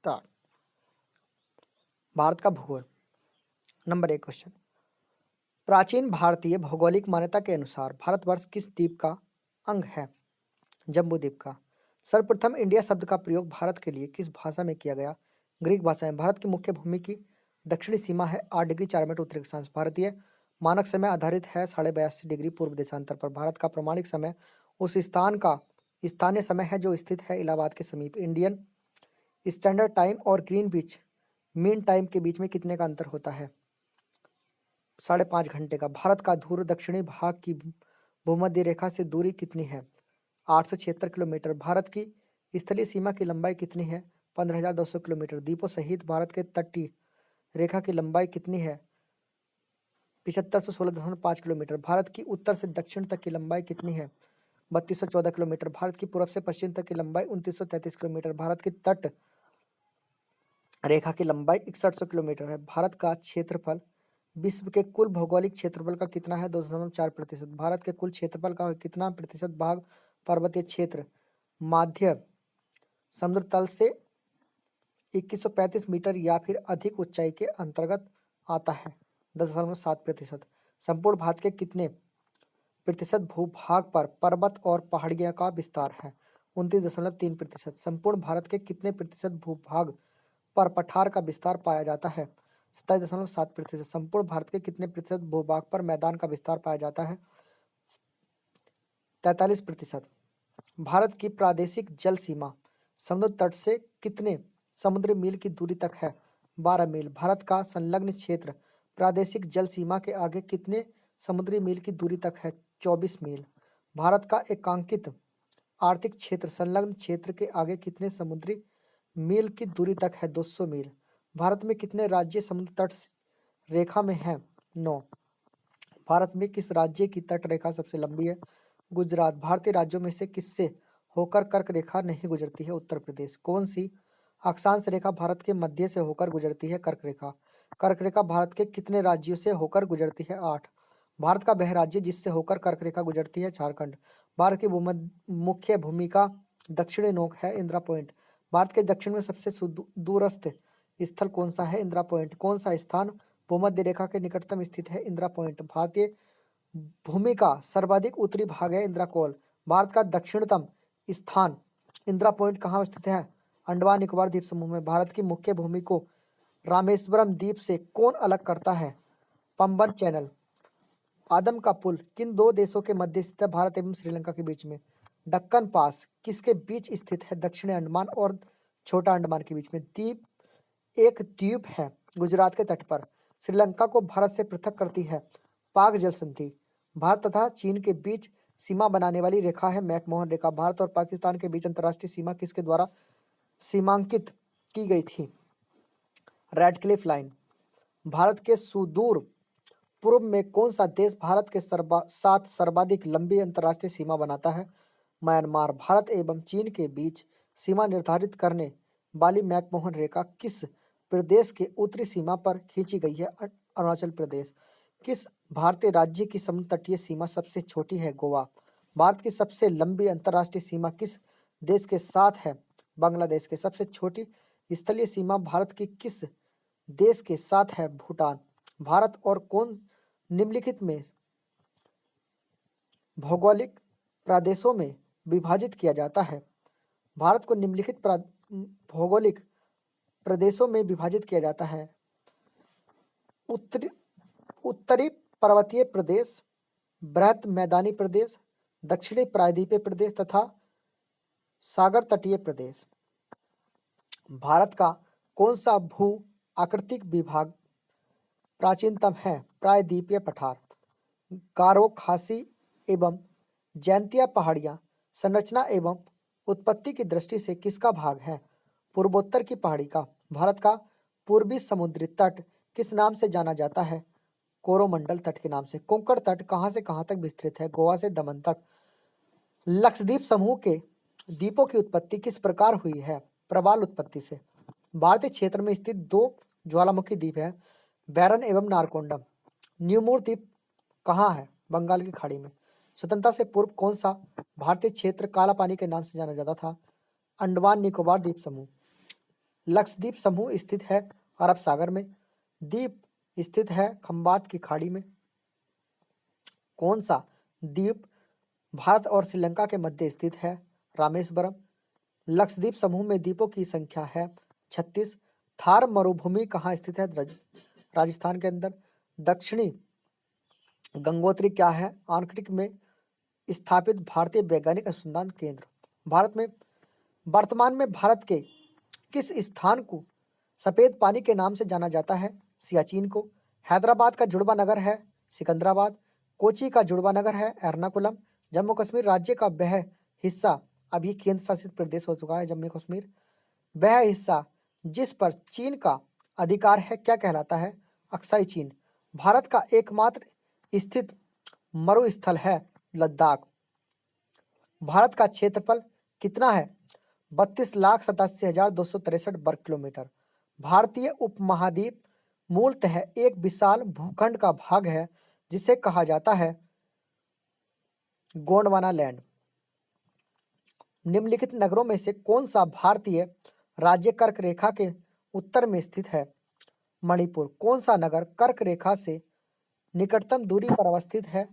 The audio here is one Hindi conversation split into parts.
स्टार्ट। भारत का भूगोल। Number 1 question. प्राचीन भारतीय भौगोलिक मान्यता के अनुसार भारतवर्ष किस द्वीप का अंग है? जम्बू द्वीप का। सर्वप्रथम इंडिया शब्द का प्रयोग भारत के लिए किस भाषा में किया गया? ग्रीक भाषा में। भारत की मुख्य भूमि की दक्षिणी सीमा है 8 डिग्री 4 मिनट उत्तरी अक्षांश। भारतीय मानक समय आधारित है 82.5 डिग्री पूर्व देशांतर पर। भारत का प्रमाणिक समय उस स्थान का स्थानीय समय है जो स्थित है इलाहाबाद के समीप। इंडियन स्टैंडर्ड टाइम और ग्रीनविच मीन टाइम के बीच में कितने का अंतर होता है? 5.5 घंटे का। भारत का ध्रुव दक्षिणी भाग की भूमध्य रेखा से दूरी कितनी है? 876 किलोमीटर। भारत की स्थलीय सीमा की लंबाई कितनी है? 15,200 किलोमीटर। द्वीपों सहित भारत के तटीय रेखा की लंबाई कितनी है? 7516.5 किलोमीटर। भारत की उत्तर से दक्षिण तक की लंबाई कितनी है? 3214 किलोमीटर। भारत की पूर्व से पश्चिम तक की लंबाई 2933 किलोमीटर। भारत की तट रेखा की लंबाई 6100 किलोमीटर है। भारत का क्षेत्रफल विश्व के कुल भौगोलिक क्षेत्रफल का कितना है? 2.4%। भारत के कुल क्षेत्रफल का कितना प्रतिशत भाग पर्वतीय क्षेत्र माध्य समुद्र तल से 2135 मीटर या फिर अधिक ऊंचाई के अंतर्गत आता है? 10.7%। संपूर्ण भारत के कितने प्रतिशत भूभाग पर पर्वत और पहाड़ियों का विस्तार है? 29.3%। संपूर्ण भारत के कितने प्रतिशत भूभाग पर पठार का विस्तार पाया जाता है? 27.7%। संपूर्ण भारत के कितने प्रतिशत भूभाग पर मैदान का विस्तार पाया जाता है? 43%। भारत की प्रादेशिक जल सीमा समुद्र तट से कितने समुद्री मील की दूरी तक है? 12 मील। भारत का संलग्न क्षेत्र प्रादेशिक जल सीमा के आगे कितने समुद्री मील की दूरी तक है? 24 मील। भारत का एकांकित आर्थिक क्षेत्र संलग्न क्षेत्र के आगे कितने समुद्री मील की दूरी तक है? 200 मील। भारत में कितने राज्य समुद्र तट रेखा में हैं? 9। भारत में किस राज्य की तट रेखा सबसे लंबी है? गुजरात। भारतीय राज्यों में से किससे होकर कर्क रेखा नहीं गुजरती है? उत्तर प्रदेश। कौन सी अक्षांश रेखा भारत के मध्य से होकर गुजरती है? कर्क रेखा। कर्क रेखा भारत के कितने राज्यों से होकर गुजरती है? 8। भारत का वह राज्य जिससे होकर कर्क रेखा गुजरती है? झारखंड। भारत की मुख्य भूमि का दक्षिणी नोक है? इंदिरा पॉइंट। भारत के दक्षिण में सबसे दूरस्थ स्थल कौन सा है? इंदिरा पॉइंट। कौन सा स्थान भूमध्य रेखा के निकटतम स्थित है? इंदिरा पॉइंट। भारतीय भूमि का सर्वाधिक उत्तरी भाग है? इंदिरा कोल। भारत का दक्षिणतम स्थान इंदिरा पॉइंट कहाँ स्थित है? अंडमान निकोबार द्वीप समूह में। भारत की मुख्य भूमि को रामेश्वरम द्वीप से कौन अलग करता है? पंबन चैनल। आदम का पुल किन दो देशों के मध्य स्थित है? भारत एवं श्रीलंका के बीच में। दक्कन पास किसके बीच स्थित है? दक्षिणी अंडमान और छोटा अंडमान के बीच में। द्वीप एक द्वीप है गुजरात के तट पर। श्रीलंका को भारत से पृथक करती है पाक जल संधि। भारत तथा चीन के बीच सीमा बनाने वाली रेखा है मैकमोहन रेखा। भारत और पाकिस्तान के बीच अंतर्राष्ट्रीय सीमा किसके द्वारा सीमांकित की गई थी? Radcliffe line. भारत के सुदूर पूर्व में कौन सा देश भारत के साथ सर्वाधिक लंबी अंतर्राष्ट्रीय सीमा बनाता है? म्यांमार। भारत एवं चीन के बीच सीमा निर्धारित करने वाली मैकमोहन रेखा किस प्रदेश के उत्तरी सीमा पर खींची गई है? अरुणाचल प्रदेश। किस भारतीय राज्य की समुद्र तटीय सीमा सबसे छोटी है? गोवा। भारत की सबसे लंबी अंतर्राष्ट्रीय सीमा किस देश के साथ है? बांग्लादेश के। सबसे छोटी स्थलीय सीमा भारत की किस देश के साथ है? भूटान। भारत और कौन निम्नलिखित में भौगोलिक प्रदेशों में विभाजित किया जाता है? भारत को निम्नलिखित भौगोलिक प्रदेशों में विभाजित किया जाता है। उत्तरी पर्वतीय प्रदेश, बृहत मैदानी प्रदेश, दक्षिणी प्रायद्वीपीय प्रदेश तथा सागर तटीय प्रदेश। भारत का कौन सा भू आकृतिक विभाग प्राचीनतम है? प्रायद्वीपीय पठार। गारो, खासी एवं जैंतिया पहाड़ियाँ संरचना एवं उत्पत्ति की दृष्टि से किसका भाग है? पूर्वोत्तर की पहाड़ी का। भारत का पूर्वी समुद्री तट किस नाम से जाना जाता है? कोरोमंडल तट के नाम से। कोंकण तट कहाँ से कहाँ तक विस्तृत है? गोवा से दमन तक। लक्षद्वीप समूह के द्वीपों की उत्पत्ति किस प्रकार हुई है? प्रवाल उत्पत्ति से। भारतीय क्षेत्र में स्थित दो ज्वालामुखी द्वीप हैं, बैरन एवं नारकोंडम। न्यूमोर द्वीप कहाँ है? बंगाल की खाड़ी में। स्वतंत्रता से पूर्व कौन सा भारतीय क्षेत्र काला पानी के नाम से जाना जाता था? अंडमान निकोबार द्वीप समूह। लक्षद्वीप समूह स्थित है अरब सागर में। द्वीप स्थित है खंबात की खाड़ी में। कौन सा द्वीप भारत और श्रीलंका के मध्य स्थित है? रामेश्वरम। लक्षद्वीप समूह में द्वीपों की संख्या है 36। थार मरुभूमि कहाँ स्थित है? राजस्थान के अंदर। दक्षिणी गंगोत्री क्या है? आर्कटिक में स्थापित भारतीय वैज्ञानिक अनुसंधान केंद्र। भारत में वर्तमान में भारत के किस स्थान को सफेद पानी के नाम से जाना जाता है? सियाचिन को। हैदराबाद का जुड़वा नगर है सिकंदराबाद। कोची का जुड़वा नगर है एर्नाकुलम। जम्मू कश्मीर राज्य का वह हिस्सा, अभी केंद्र शासित प्रदेश हो चुका है जम्मू कश्मीर, वह हिस्सा जिस पर चीन का अधिकार है क्या कहलाता है? अक्साई चीन। भारत का एकमात्र स्थित मरुस्थल है लद्दाख। भारत का क्षेत्रफल कितना है? 32,87,263 वर्ग किलोमीटर। भारतीय उपमहाद्वीप मूलतः एक विशाल भूखंड का भाग है जिसे कहा जाता है गोंडवाना लैंड। निम्नलिखित नगरों में से कौन सा भारतीय राज्य कर्क रेखा के उत्तर में स्थित है? मणिपुर। कौन सा नगर कर्क रेखा से निकटतम दूरी पर अवस्थित है?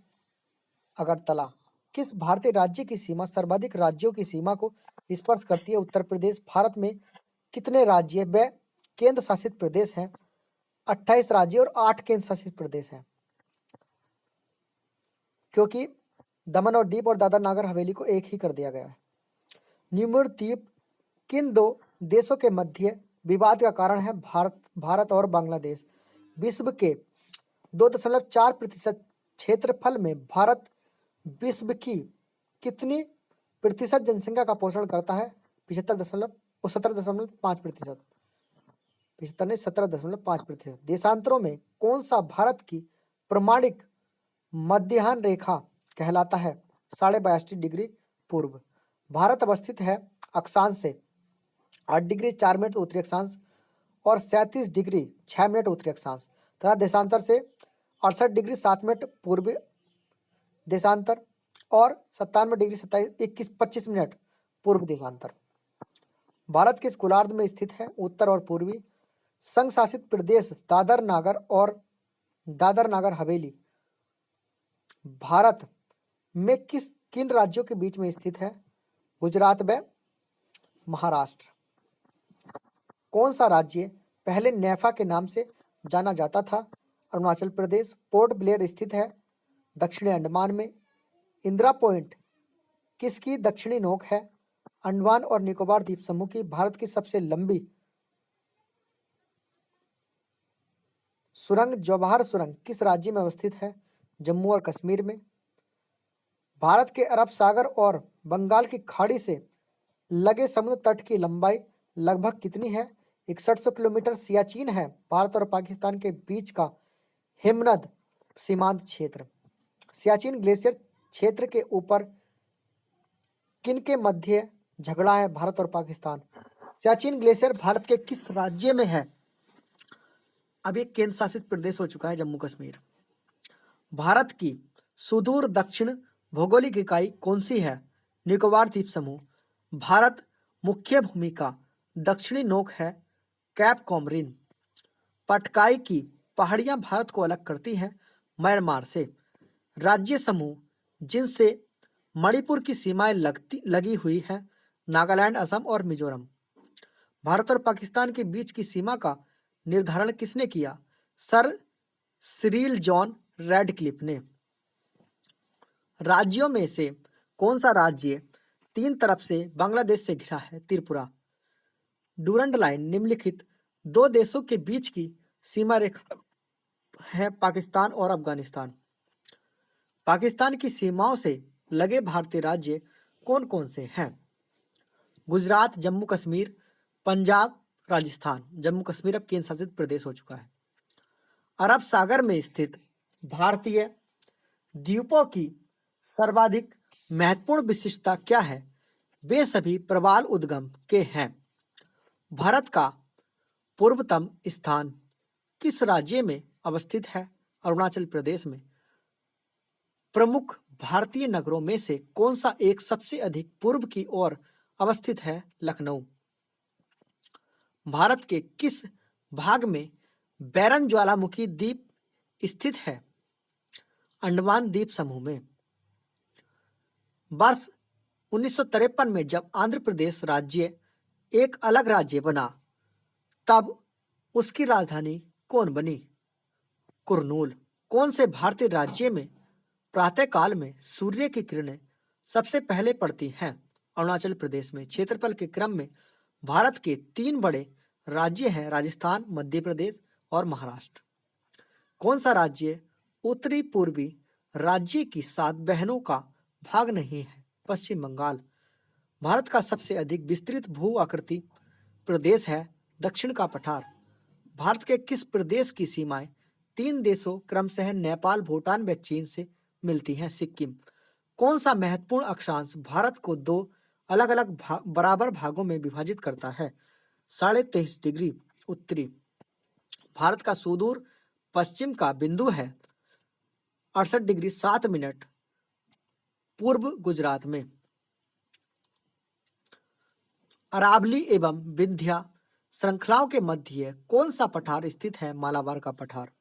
अगरतला। किस भारतीय राज्य की सीमा सर्वाधिक राज्यों की सीमा को स्पर्श करती है? उत्तर प्रदेश। भारत में कितने राज्य व केंद्र शासित प्रदेश हैं? 28 राज्य और 8 केंद्र शासित प्रदेश हैं, क्योंकि दमन और दीव और दादर नागर हवेली को एक ही कर दिया गया है। निम्र द्वीप किन दो देशों के मध्य विवाद का कारण है? भारत और बांग्लादेश। विश्व के 2.4% क्षेत्रफल में भारत विश्व की कितनी प्रतिशत जनसंख्या का पोषण करता है? 17.5%। 17.5%। देशांतरों में कौन सा भारत की प्रमाणिक मध्याह्न रेखा कहलाता है? 82.5 डिग्री पूर्व। भारत अवस्थित है अक्षांश से 8 डिग्री 4 मिनट उत्तरी अक्षांश और 37 डिग्री 6 मिनट उत्तरी अक्षांश तथा देशांतर से 68 डिग्री 7 मिनट पूर्वी देशांतर और 97 डिग्री 25 मिनट पूर्व देशांतर। भारत किस गोलार्ध में स्थित है? उत्तर और पूर्वी। संघ शासित प्रदेश दादर नागर और दादर नागर हवेली भारत में किन राज्यों के बीच में स्थित है? गुजरात व महाराष्ट्र। कौन सा राज्य पहले नेफा के नाम से जाना जाता था? अरुणाचल प्रदेश। पोर्ट ब्लेयर स्थित है दक्षिणी अंडमान में। इंदिरा पॉइंट किसकी दक्षिणी नोक है? अंडमान और निकोबार द्वीप समूह की। भारत की सबसे लंबी सुरंग जवाहर सुरंग किस राज्य में अवस्थित है? जम्मू और कश्मीर में। भारत के अरब सागर और बंगाल की खाड़ी से लगे समुद्र तट की लंबाई लगभग कितनी है? 6100 किलोमीटर। सियाचिन है भारत और पाकिस्तान के बीच का हिमनद सीमांत क्षेत्र। सियाचिन ग्लेशियर क्षेत्र के ऊपर किन के मध्य झगड़ा है? भारत और पाकिस्तान। सियाचिन ग्लेशियर भारत के किस राज्य में है? अब एक केंद्र शासित प्रदेश हो चुका है जम्मू कश्मीर। भारत की सुदूर दक्षिण भौगोलिक इकाई कौन सी है? निकोबार द्वीप समूह। भारत मुख्य भूमि का दक्षिणी नोक है कैप कॉमरिन। पटकाई की पहाड़ियां भारत को अलग करती हैं म्यांमार से। राज्य समूह जिनसे मणिपुर की सीमाएं लगी हुई हैं नागालैंड, असम और मिजोरम। भारत और पाकिस्तान के बीच की सीमा का निर्धारण किसने किया? सर सिरिल जॉन रैडक्लिफ ने। राज्यों में से कौन सा राज्य 3 तरफ से बांग्लादेश से घिरा है? त्रिपुरा। डूरंड लाइन निम्नलिखित 2 देशों के बीच की सीमा रेखा है पाकिस्तान और अफगानिस्तान। पाकिस्तान की सीमाओं से लगे भारतीय राज्य कौन कौन से हैं? गुजरात, जम्मू कश्मीर, पंजाब, राजस्थान। जम्मू कश्मीर अब केंद्र शासित प्रदेश हो चुका है। अरब सागर में स्थित भारतीय द्वीपों की सर्वाधिक महत्वपूर्ण विशेषता क्या है? वे सभी प्रवाल उद्गम के हैं। भारत का पूर्वतम स्थान किस राज्य में अवस्थित है? अरुणाचल प्रदेश में। प्रमुख भारतीय नगरों में से कौन सा एक सबसे अधिक पूर्व की ओर अवस्थित है? लखनऊ। भारत के किस भाग में बैरन ज्वालामुखी द्वीप स्थित है? अंडमान द्वीप समूह में। वर्ष 1953 में जब आंध्र प्रदेश राज्य एक अलग राज्य बना, तब उसकी राजधानी कौन बनी? कुरनूल। कौन से भारतीय राज्य में प्रातःकाल में सूर्य की किरणें सबसे पहले पड़ती हैं? अरुणाचल प्रदेश में। क्षेत्रफल के क्रम में भारत के 3 बड़े राज्य हैं, राजस्थान, मध्य प्रदेश और महाराष्ट्र। कौन सा राज्य उत्तरी पूर्वी राज्य की 7 बहनों का भाग नहीं है? पश्चिम बंगाल। भारत का सबसे अधिक विस्तृत भू आकृति प्रदेश है दक्षिण का पठार। भारत के किस प्रदेश की सीमाएं 3 देशों क्रमशः नेपाल, भूटान व चीन से मिलती हैं? सिक्किम। कौन सा महत्वपूर्ण अक्षांश भारत को 2 अलग अलग बराबर भागों में विभाजित करता है? 23.5 डिग्री उत्तरी। भारत का सुदूर पश्चिम का बिंदु है 68 डिग्री 7 मिनट पूर्व गुजरात में। अरावली एवं विंध्या श्रृंखलाओं के मध्य कौन सा पठार स्थित है? मालाबार का पठार।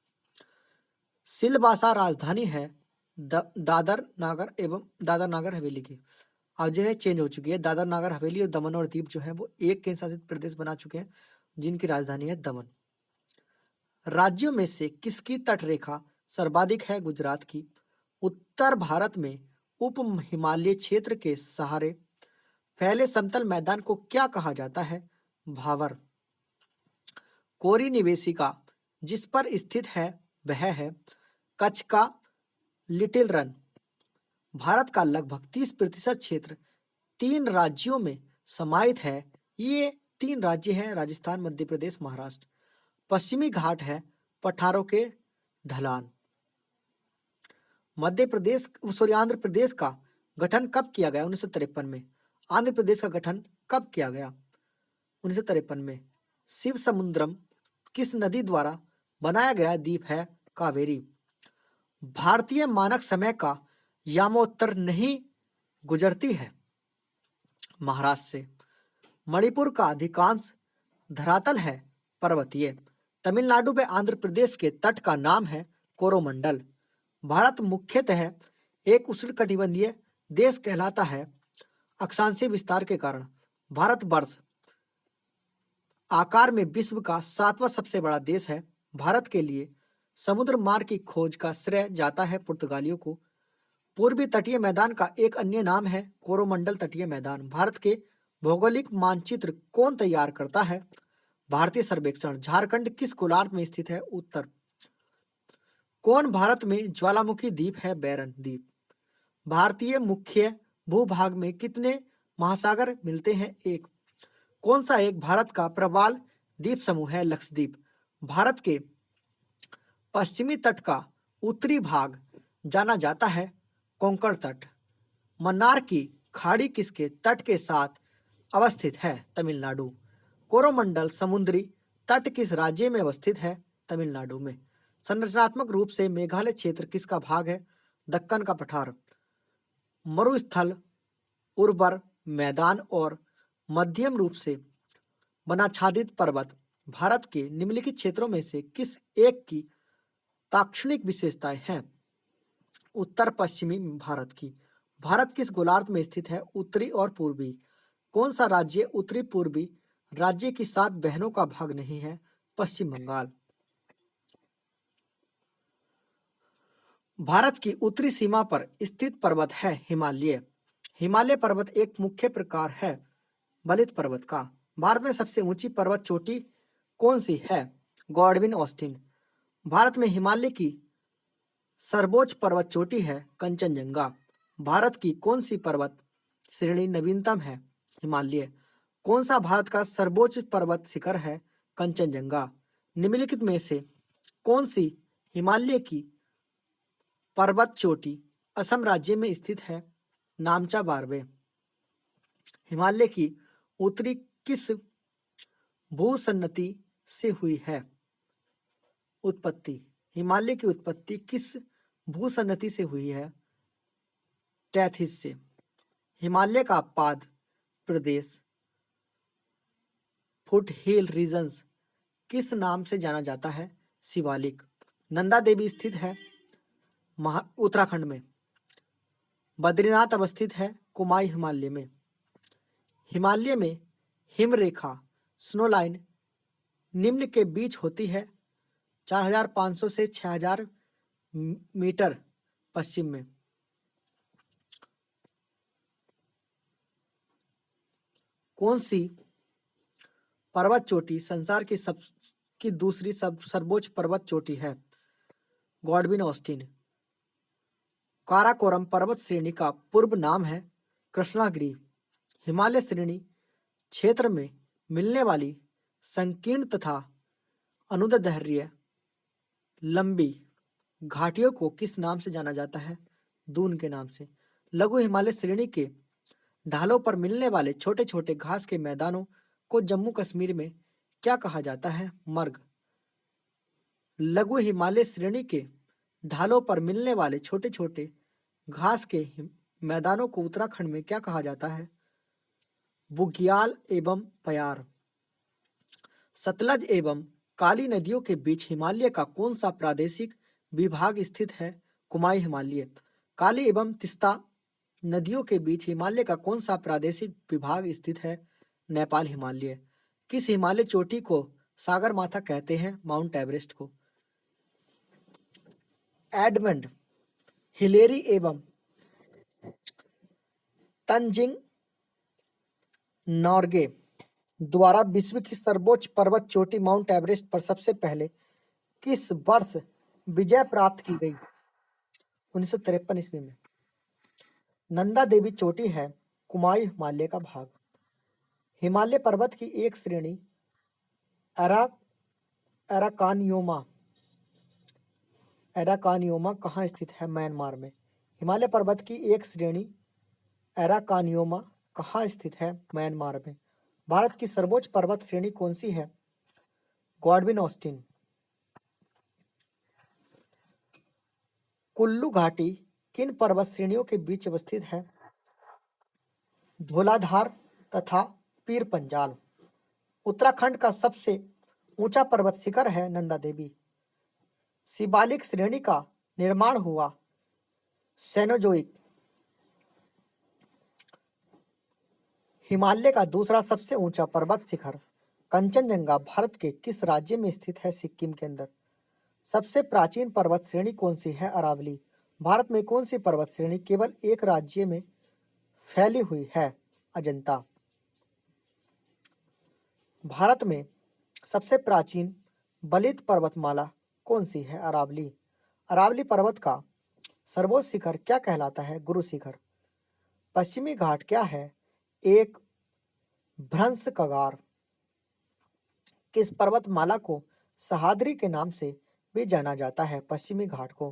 सिलवासा राजधानी है दादर नागर हवेली की। अब जो है चेंज हो चुकी है, दादर नागर हवेली और दमन और दीव जो है वो एक केंद्र शासित प्रदेश बना चुके हैं, जिनकी राजधानी है दमन। राज्यों में से किसकी तटरेखा सर्वाधिक है? गुजरात की। उत्तर भारत में उप हिमालय क्षेत्र के सहारे फैले समतल मैदान को क्या कहा जाता है? भावर। कोरी निवेशिका जिस पर स्थित है वह है कच्छ का लिटिल रन। भारत का लगभग 30% क्षेत्र 3 राज्यों में समाहित है। ये 3 राज्य हैं, राजस्थान, मध्य प्रदेश, महाराष्ट्र। पश्चिमी घाट है पठारों के ढलान। आंध्र प्रदेश का गठन कब किया गया? 1953 में। आंध्र प्रदेश का गठन कब किया गया? 1953 में। शिव समुद्रम किस नदी द्वारा बनाया गया द्वीप है? कावेरी। भारतीय मानक समय का यामोत्तर नहीं गुजरती है महाराष्ट्र से। मणिपुर का अधिकांश धरातल है पर्वतीय। तमिलनाडु व आंध्र प्रदेश के तट का नाम है कोरोमंडल। भारत मुख्यतः एक उष्णकटिबंधीय देश कहलाता है अक्षांशीय विस्तार के कारण। भारतवर्ष आकार में विश्व का 7वां सबसे बड़ा देश है। भारत के लिए समुद्र मार्ग की खोज का श्रेय जाता है पुर्तगालियों को। पूर्वी तटीय मैदान का एक अन्य नाम है कोरोमंडल तटीय मैदान। भारत के भौगोलिक मानचित्र कौन तैयार करता है? भारतीय सर्वेक्षण। झारखंड किस गोलार्ध में स्थित है? उत्तर। कौन भारत में ज्वालामुखी द्वीप है? बैरन द्वीप। भारतीय मुख्य भूभाग में कितने महासागर मिलते हैं? एक। कौन सा एक भारत का प्रवाल द्वीप समूह है? लक्षद्वीप। भारत के पश्चिमी तट का उत्तरी भाग जाना जाता है कोंकण तट। मन्नार की खाड़ी किसके तट के साथ अवस्थित है? तमिलनाडु। कोरोमंडल समुद्री तट किस राज्य में अवस्थित है? तमिलनाडु में। संरचनात्मक रूप से मेघालय क्षेत्र किसका भाग है? दक्कन का पठार। मरुस्थल, उर्वर मैदान और मध्यम रूप से वनाच्छादित पर्वत भारत के निम्नलिखित क्षेत्रों में से किस एक की ताक्षणिक विशेषताएं हैं? उत्तर पश्चिमी भारत की। भारत किस गोलार्ध में स्थित है? उत्तरी और पूर्वी। कौन सा राज्य उत्तरी पूर्वी राज्य की 7 बहनों का भाग नहीं है? पश्चिम बंगाल। भारत की उत्तरी सीमा पर स्थित पर्वत है हिमालय। हिमालय पर्वत एक मुख्य प्रकार है बलित पर्वत का। भारत में सबसे ऊंची पर्वत चोटी कौन सी है? Godwin Austen. भारत में हिमालय की सर्वोच्च पर्वत चोटी है कंचनजंगा। भारत की कौन सी पर्वत श्रेणी नवीनतम है? हिमालय। कौन सा भारत का सर्वोच्च पर्वत शिखर है? कंचनजंगा। निम्नलिखित में से कौन सी हिमालय की पर्वत चोटी असम राज्य में स्थित है? नामचा बारवे। हिमालय की उत्तरी किस भूसन्नति से हुई है? उत्पत्ति। हिमालय की उत्पत्ति किस भूसन्नति से हुई है? टैथिस से। हिमालय का पाद प्रदेश फुट हिल रीजन्स किस नाम से जाना जाता है? शिवालिक। नंदा देवी स्थित है उत्तराखंड में। बद्रीनाथ अवस्थित है कुमाई हिमालय में। हिमालय में हिम रेखा स्नो लाइन निम्न के बीच होती है 4500 से 6000 मीटर पश्चिम में। कौन सी पर्वत चोटी संसार की दूसरी सर्वोच्च पर्वत चोटी है? Godwin Austen. काराकोरम पर्वत श्रेणी का पूर्व नाम है कृष्णागिरी। हिमालय श्रेणी क्षेत्र में मिलने वाली संकीर्ण तथा अनुदैर्ध्य लंबी घाटियों को किस नाम से जाना जाता है? दून के नाम से। लघु हिमालय श्रेणी के ढालों पर मिलने वाले छोटे छोटे घास के मैदानों को जम्मू कश्मीर में क्या कहा जाता है? मर्ग। लघु हिमालय श्रेणी के ढालों पर मिलने वाले छोटे छोटे घास के मैदानों को उत्तराखंड में क्या कहा जाता है? बुग्याल एवं पयार। सतलज एवं काली नदियों के बीच हिमालय का कौन सा प्रादेशिक विभाग स्थित है? कुमाई हिमालय। काली एवं तिस्ता नदियों के बीच हिमालय का कौन सा प्रादेशिक विभाग स्थित है? नेपाल हिमालय। किस हिमालय चोटी को सागर माथा कहते हैं? माउंट एवरेस्ट को। एडमंड हिलेरी एवं तंजिंग नॉर्गे द्वारा विश्व की सर्वोच्च पर्वत चोटी माउंट एवरेस्ट पर सबसे पहले किस वर्ष विजय प्राप्त की गई? 1953 ईस्वी में। नंदा देवी चोटी है कुमाई हिमालय का भाग। हिमालय पर्वत की एक श्रेणी एराकानियोमा कहाँ स्थित है? म्यांमार में। हिमालय पर्वत की एक श्रेणी एराकानियोमा कहाँ स्थित है? म्यांमार में। भारत की सर्वोच्च पर्वत श्रेणी कौन सी है? Godwin Austen. कुल्लू घाटी किन पर्वत श्रेणियों के बीच अवस्थित है? धौलाधार तथा पीर पंजाल। उत्तराखंड का सबसे ऊंचा पर्वत शिखर है नंदा देवी। शिवालिक श्रेणी का निर्माण हुआ सेनोजोइक। हिमालय का दूसरा सबसे ऊंचा पर्वत शिखर कंचनजंगा भारत के किस राज्य में स्थित है? सिक्किम के अंदर। सबसे प्राचीन पर्वत श्रेणी कौन सी है? अरावली। भारत में कौन सी पर्वत श्रेणी केवल एक राज्य में फैली हुई है? अजंता। भारत में सबसे प्राचीन बलित पर्वतमाला कौन सी है? अरावली। अरावली पर्वत का सर्वोच्च शिखर क्या कहलाता है? गुरु शिखर। पश्चिमी घाट क्या है? एक भ्रंश कगार। किस पर्वतमाला को सह्याद्री के नाम से भी जाना जाता है? पश्चिमी घाट को।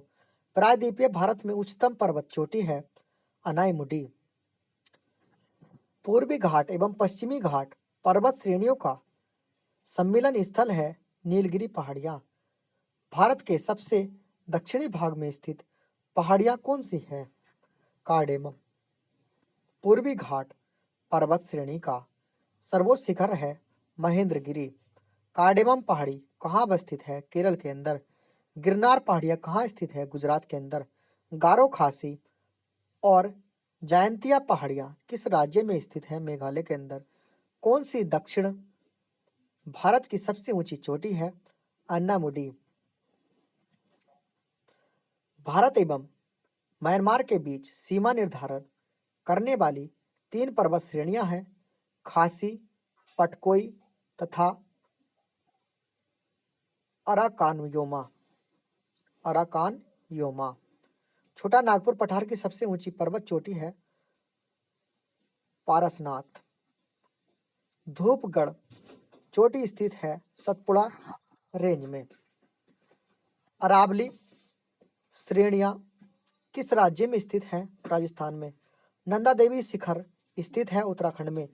प्रायद्वीपीय भारत में उच्चतम पर्वत चोटी है अनाईमुडी। पूर्वी घाट एवं पश्चिमी घाट पर्वत श्रेणियों का सम्मिलन स्थल है नीलगिरी पहाड़ियां। भारत के सबसे दक्षिणी भाग में स्थित पहाड़ियां कौन सी है? कार्डेमम। पूर्वी घाट पर्वत श्रेणी का सर्वोच्च शिखर है महेंद्रगिरी। कार्डेमम पहाड़ी कहाँ अवस्थित है? केरल के अंदर। गिरनार पहाड़ियां कहाँ स्थित है? गुजरात के अंदर। गारो खासी और जयंतिया पहाड़ियां किस राज्य में स्थित है? मेघालय के अंदर। कौन सी दक्षिण भारत की सबसे ऊंची चोटी है? अन्नामुडी। भारत एवं म्यांमार के बीच सीमा निर्धारण करने वाली 3 पर्वत श्रेणियां हैं खासी, पटकोई तथा अराकानयोमा। छोटा नागपुर पठार की सबसे ऊंची पर्वत चोटी है पारसनाथ। धूपगढ़ चोटी स्थित है सतपुड़ा रेंज में। अरावली श्रेणियां किस राज्य में स्थित हैं? राजस्थान में। नंदा देवी शिखर स्थित है उत्तराखंड में।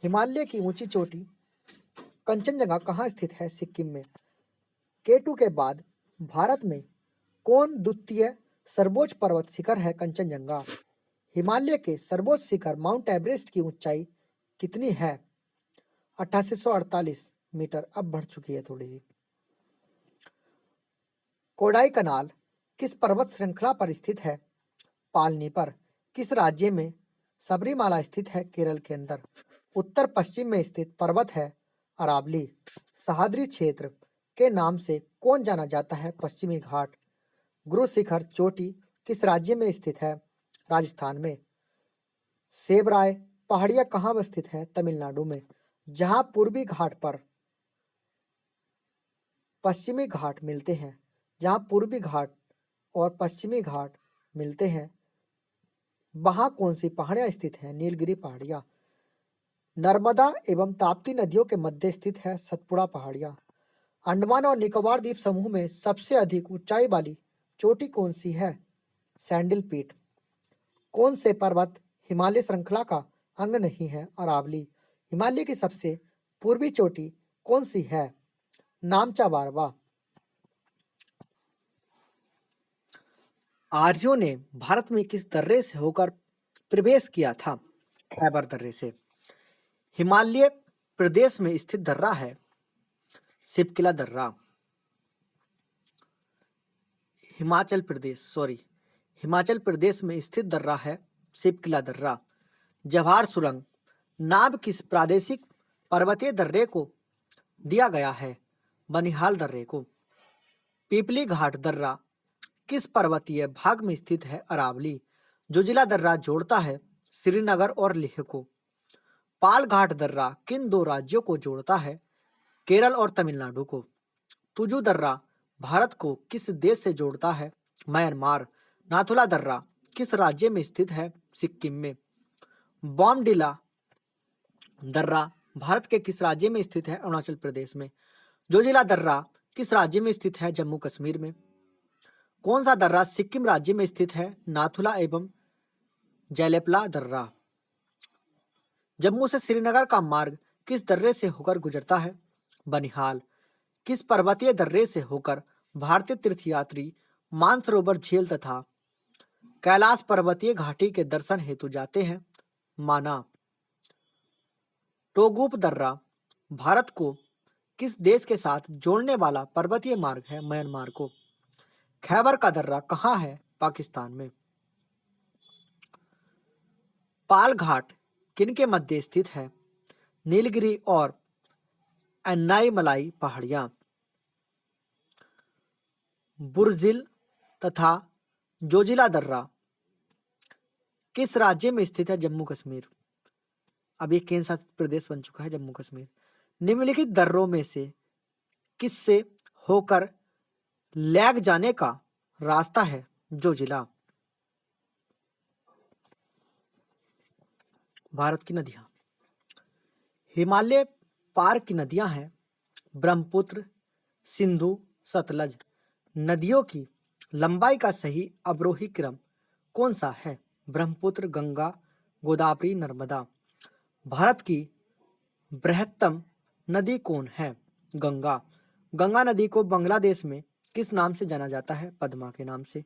हिमालय की ऊंची चोटी कंचनजंगा कहाँ स्थित है? सिक्किम में। केटू के बाद भारत में कौन द्वितीय सर्वोच्च पर्वत शिखर है? कंचनजंगा। हिमालय के सर्वोच्च शिखर माउंट एवरेस्ट की ऊंचाई कितनी है? 8848 मीटर, अब बढ़ चुकी है थोड़ी सी। कोडाई कनाल किस पर्वत श्रृंखला पर स्थित है? पालनी पर। किस राज्य में सबरीमाला स्थित है? केरल के अंदर। उत्तर पश्चिम में स्थित पर्वत है अरावली। सह्याद्री क्षेत्र के नाम से कौन जाना जाता है? पश्चिमी घाट। गुरु शिखर चोटी किस राज्य में स्थित है? राजस्थान में। सेबराय पहाड़ियां कहाँ स्थित है? तमिलनाडु में। जहां पूर्वी घाट पर पश्चिमी घाट मिलते हैं, जहां पूर्वी घाट और पश्चिमी घाट मिलते हैं, वहां कौन सी पहाड़ियां स्थित हैं? नीलगिरी पहाड़ियां। नर्मदा एवं ताप्ती नदियों के मध्य स्थित है सतपुड़ा पहाड़ियां। अंडमान और निकोबार द्वीप समूह में सबसे अधिक ऊंचाई वाली चोटी कौन सी है? सैंडल पीठ। कौन से पर्वत हिमालय श्रृंखला का अंग नहीं है? अरावली। हिमालय की सबसे पूर्वी चोटी कौन सी है? नामचा बारवा। आर्यों ने भारत में किस दर्रे से होकर प्रवेश किया था? खैबर दर्रे से। हिमालय प्रदेश में स्थित दर्रा है शिवकिला दर्रा। हिमाचल प्रदेश में स्थित दर्रा है शिवकिला दर्रा। जवाहर सुरंग नाम किस प्रादेशिक पर्वतीय दर्रे को दिया गया है? बनिहाल दर्रे को। पीपली घाट दर्रा किस पर्वतीय भाग में स्थित है? अरावली। जोजिला दर्रा जोड़ता है श्रीनगर और लेह को। पाल घाट दर्रा किन दो राज्यों को जोड़ता है? केरल और तमिलनाडु को। तुजू दर्रा भारत को किस देश से जोड़ता है? म्यांमार। नाथुला दर्रा किस राज्य में स्थित है? सिक्किम में। बॉमडिला दर्रा भारत के किस राज्य में स्थित है? अरुणाचल प्रदेश में। जोजिला दर्रा किस राज्य में स्थित है? जम्मू कश्मीर में। कौन सा दर्रा सिक्किम राज्य में स्थित है? नाथुला एवं जैलेपला दर्रा। जम्मू से श्रीनगर का मार्ग किस दर्रे से होकर गुजरता है? बनिहाल। किस पर्वतीय दर्रे से होकर भारतीय तीर्थयात्री मानसरोवर झील तथा कैलाश पर्वतीय घाटी के दर्शन हेतु जाते हैं? माना। टोगुप दर्रा भारत को किस देश के साथ जोड़ने वाला पर्वतीय मार्ग है? म्यांमार को। खैबर का दर्रा कहाँ है? पाकिस्तान में। पाल घाट किनके मध्य स्थित है? नीलगिरी और एन्नाईमलाई पहाड़ियां। बुर्जिल तथा जोजिला दर्रा किस राज्य में स्थित है? जम्मू कश्मीर। अब ये केंद्र शासित प्रदेश बन चुका है जम्मू कश्मीर। निम्नलिखित दर्रों में से किससे होकर लैग जाने का रास्ता है? जोजिला। भारत की नदियां। हिमालय पार की नदियां हैं ब्रह्मपुत्र, सिंधु, सतलज। नदियों की लंबाई का सही अवरोही क्रम कौन सा है? ब्रह्मपुत्र, गंगा, गोदावरी, नर्मदा। भारत की बृहत्तम नदी कौन है? गंगा। गंगा नदी को बांग्लादेश में किस नाम से जाना जाता है? पद्मा के नाम से।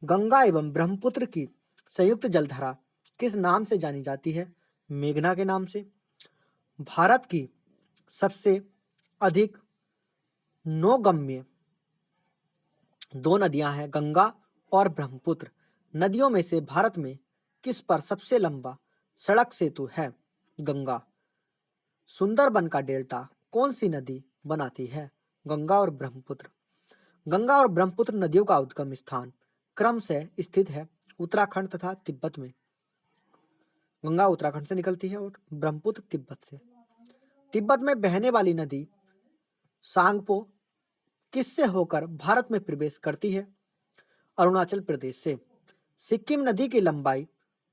गंगा एवं ब्रह्मपुत्र की संयुक्त जलधारा किस नाम से जानी जाती है? मेघना के नाम से। भारत की सबसे अधिक नौगम्य दो नदियां हैं गंगा और ब्रह्मपुत्र। नदियों में से भारत में किस पर सबसे लंबा सड़क सेतु है? गंगा। सुंदरबन का डेल्टा कौन सी नदी बनाती है? गंगा और ब्रह्मपुत्र। गंगा और ब्रह्मपुत्र नदियों का उद्गम स्थान क्रम से स्थित है उत्तराखंड तथा तिब्बत में। गंगा उत्तराखंड से निकलती है और ब्रह्मपुत्र तिब्बत से। तिब्बत में बहने वाली नदी सांगपो किससे होकर भारत में प्रवेश करती है? अरुणाचल प्रदेश से। सिक्किम नदी की लंबाई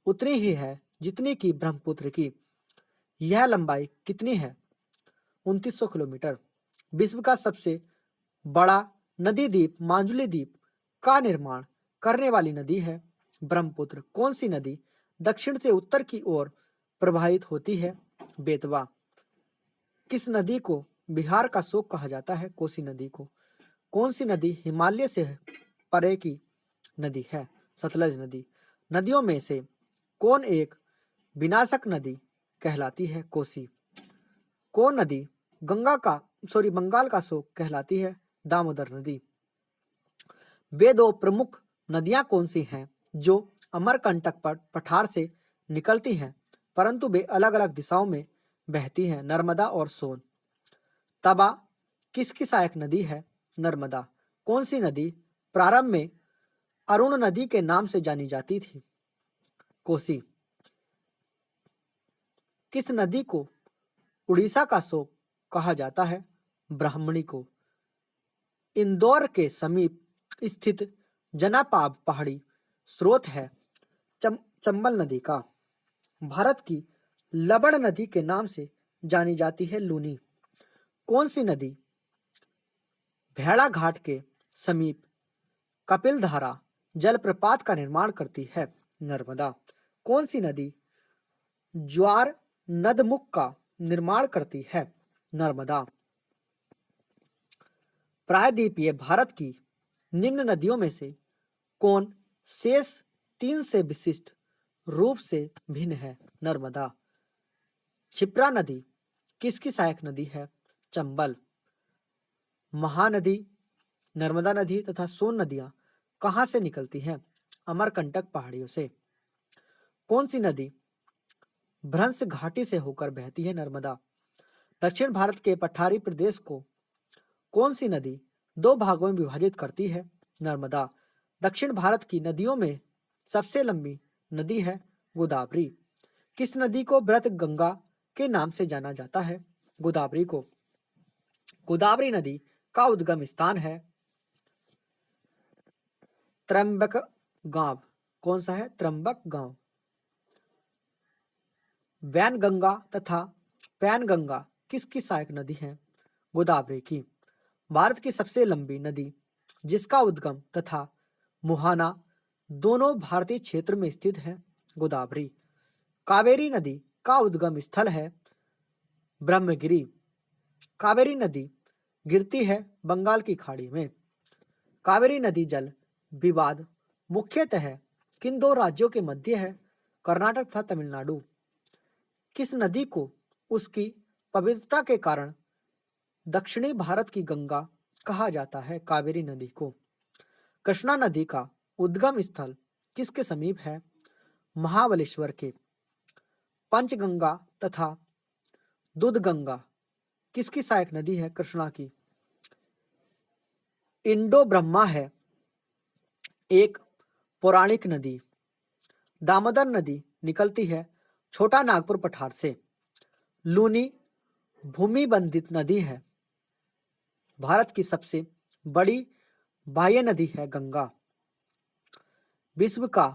उतनी ही है जितनी की ब्रह्मपुत्र की। यह लंबाई कितनी है? 2900 किलोमीटर। विश्व का सबसे बड़ा नदी द्वीप माजुली द्वीप का निर्माण करने वाली नदी है ब्रह्मपुत्र। कौन सी नदी दक्षिण से उत्तर की ओर प्रवाहित होती है? बेतवा। किस नदी को बिहार का शोक कहा जाता है? कोसी नदी को। कौन सी नदी हिमालय से परे की नदी है? सतलज नदी। नदियों में से कौन एक विनाशक नदी कहलाती है? कोसी। कौन नदी बंगाल का शोक कहलाती है? दामोदर नदी। वे दो प्रमुख नदियां कौन सी हैं जो अमरकंटक पठार से निकलती हैं परंतु वे अलग अलग दिशाओं में बहती हैं? नर्मदा और सोन। तबा किसकी सहायक नदी है? नर्मदा। कौन सी नदी प्रारंभ में अरुण नदी के नाम से जानी जाती थी? कोसी। किस नदी को उड़ीसा का शोक कहा जाता है? ब्राह्मणी को। इंदौर के समीप स्थित जनापाब पहाड़ी स्रोत है चंबल नदी का। भारत की लवण नदी के नाम से जानी जाती है लूनी। कौन सी नदी भेड़ा घाट के समीप कपिलधारा जलप्रपात का निर्माण करती है? नर्मदा। कौन सी नदी ज्वार नदमुख का निर्माण करती है? नर्मदा। प्रायद्वीपीय भारत की निम्न नदियों में से कौन शेष तीन से विशिष्ट रूप से भिन्न है? नर्मदा। क्षिप्रा नदी किसकी सहायक नदी है? चंबल। महानदी, नर्मदा नदी तथा सोन नदियां कहां से निकलती हैं? अमरकंटक पहाड़ियों से। कौन सी नदी भ्रंश घाटी से होकर बहती है? नर्मदा। दक्षिण भारत के पठारी प्रदेश को कौन सी नदी दो भागों में विभाजित करती है? नर्मदा। दक्षिण भारत की नदियों में सबसे लंबी नदी है गोदावरी। किस नदी को व्रत गंगा के नाम से जाना जाता है? गोदावरी को। गोदावरी नदी का उद्गम स्थान है त्रंबक गांव। कौन सा है? त्रंबक गांव। वैनगंगा तथा पैनगंगा किसकी सहायक नदी है? गोदावरी की। भारत की सबसे लंबी नदी जिसका उद्गम तथा मुहाना दोनों भारतीय क्षेत्र में स्थित है? गोदावरी। कावेरी नदी का उद्गम स्थल है ब्रह्मगिरी। कावेरी नदी गिरती है बंगाल की खाड़ी में। कावेरी नदी जल विवाद मुख्यतः किन दो राज्यों के मध्य है? कर्नाटक तथा तमिलनाडु। किस नदी को उसकी पवित्रता के कारण दक्षिणी भारत की गंगा कहा जाता है? कावेरी नदी को। कृष्णा नदी का उद्गम स्थल किसके समीप है? महाबलेश्वर के। पंचगंगा तथा दूधगंगा किसकी सहायक नदी है? कृष्णा की। इंडो ब्रह्मा है एक पौराणिक नदी। दामोदर नदी निकलती है छोटा नागपुर पठार से। लूनी भूमि बंधित नदी है। भारत की सबसे बड़ी बाह्य नदी है गंगा। विश्व का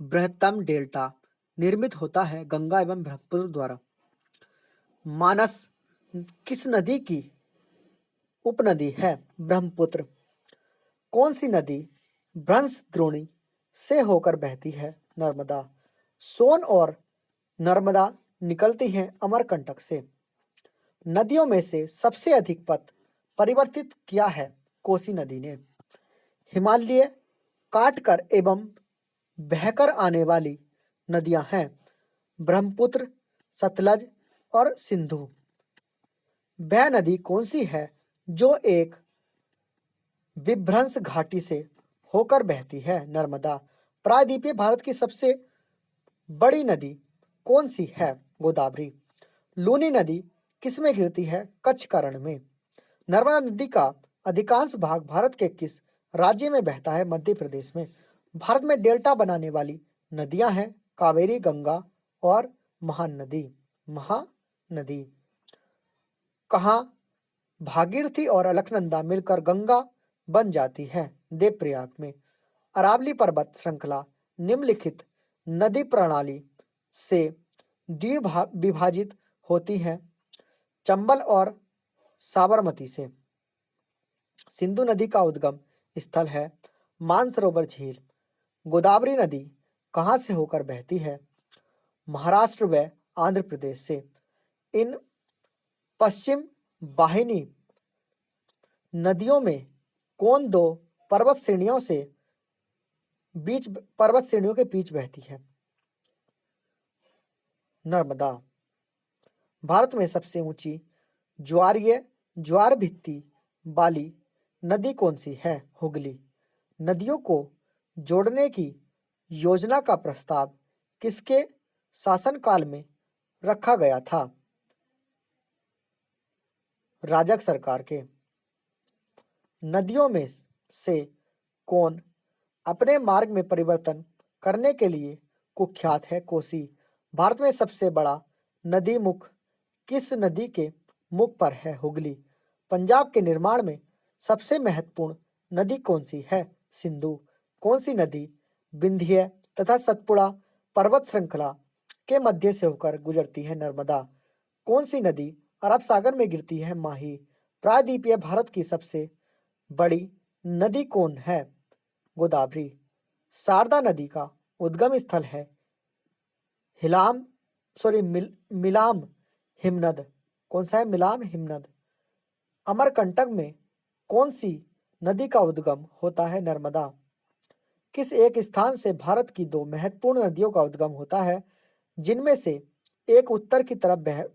बृहत्तम डेल्टा निर्मित होता है गंगा एवं ब्रह्मपुत्र द्वारा। मानस किस नदी की उपनदी है? ब्रह्मपुत्र। कौन सी नदी भ्रंश द्रोणी से होकर बहती है? नर्मदा। सोन और नर्मदा निकलती हैं अमरकंटक से। नदियों में से सबसे अधिक पथ परिवर्तित किया है कोसी नदी ने। हिमालय काटकर एवं बहकर आने वाली नदियां हैं ब्रह्मपुत्र, सतलज और सिंधु। वह नदी कौन सी है जो एक विभ्रंश घाटी से होकर बहती है? नर्मदा। प्रायद्वीपीय भारत की सबसे बड़ी नदी कौन सी है? गोदावरी। लूनी नदी किसमें गिरती है? कच्छ का रण में। नर्मदा नदी का अधिकांश भाग भारत के किस राज्य में बहता है? मध्य प्रदेश में। भारत में डेल्टा बनाने वाली नदियां हैं कावेरी, गंगा और महानदी। महानदी। कहाँ भागीरथी और अलकनंदा मिलकर गंगा बन जाती है? देवप्रयाग में। अरावली पर्वत श्रृंखला निम्नलिखित नदी प्रणाली से विभाजित होती है चंबल और साबरमती से। सिंधु नदी का उद्गम स्थल है मानसरोवर झील। गोदावरी नदी कहाँ से होकर बहती है? महाराष्ट्र व आंध्र प्रदेश से। इन पश्चिम वाहिनी नदियों में कौन दो पर्वत श्रेणियों के बीच बहती है? नर्मदा। भारत में सबसे ऊंची ज्वारीय ज्वार भित्ति वाली नदी कौन सी है? हुगली। नदियों को जोड़ने की योजना का प्रस्ताव किसके शासनकाल में रखा गया था? राजग सरकार के। नदियों में से कौन अपने मार्ग में परिवर्तन करने के लिए कुख्यात है? कोसी। भारत में सबसे बड़ा नदी मुख किस नदी के मुख पर है? हुगली। पंजाब के निर्माण में सबसे महत्वपूर्ण नदी कौन सी है? सिंधु। कौन सी नदी विंध्य तथा सतपुड़ा पर्वत श्रृंखला के मध्य से होकर गुजरती है? नर्मदा। कौन सी नदी अरब सागर में गिरती है? माही। प्रायद्वीपीय भारत की सबसे बड़ी नदी कौन है? गोदावरी। शारदा नदी का उद्गम स्थल है हिलाम मिलाम हिमनद। कौन सा है? मिलाम हिमनद। अमरकंटक में कौन सी नदी का उद्गम होता है? नर्मदा। किस एक स्थान से भारत की दो महत्वपूर्ण नदियों का उद्गम होता है, जिनमें से एक उत्तर की तरफ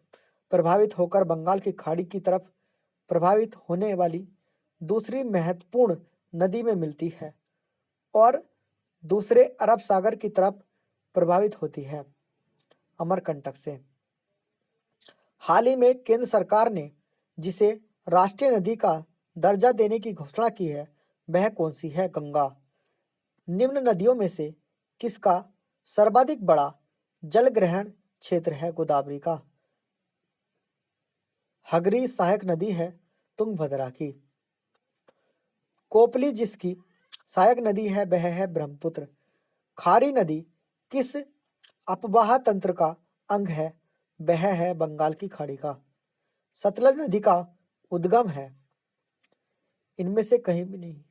प्रभावित होकर बंगाल की खाड़ी की तरफ प्रभावित होने वाली दूसरी महत्वपूर्ण नदी में मिलती है और दूसरे अरब सागर की तरफ प्रभावित होती है? अमरकंटक से। हाल ही में केंद्र सरकार ने जिसे राष्ट्रीय नदी का दर्जा देने की घोषणा की है, वह कौन सी है? गंगा। निम्न नदियों में से किसका सर्वाधिक बड़ा जल ग्रहण क्षेत्र है? गोदावरी का। हगरी सहायक नदी है तुंगभद्रा की। कोपली जिसकी सहायक नदी है, वह है ब्रह्मपुत्र। खारी नदी किस अपवाह तंत्र का अंग है? वह है बंगाल की खाड़ी का। सतलज नदी का उद्गम है इनमें से कहीं भी नहीं।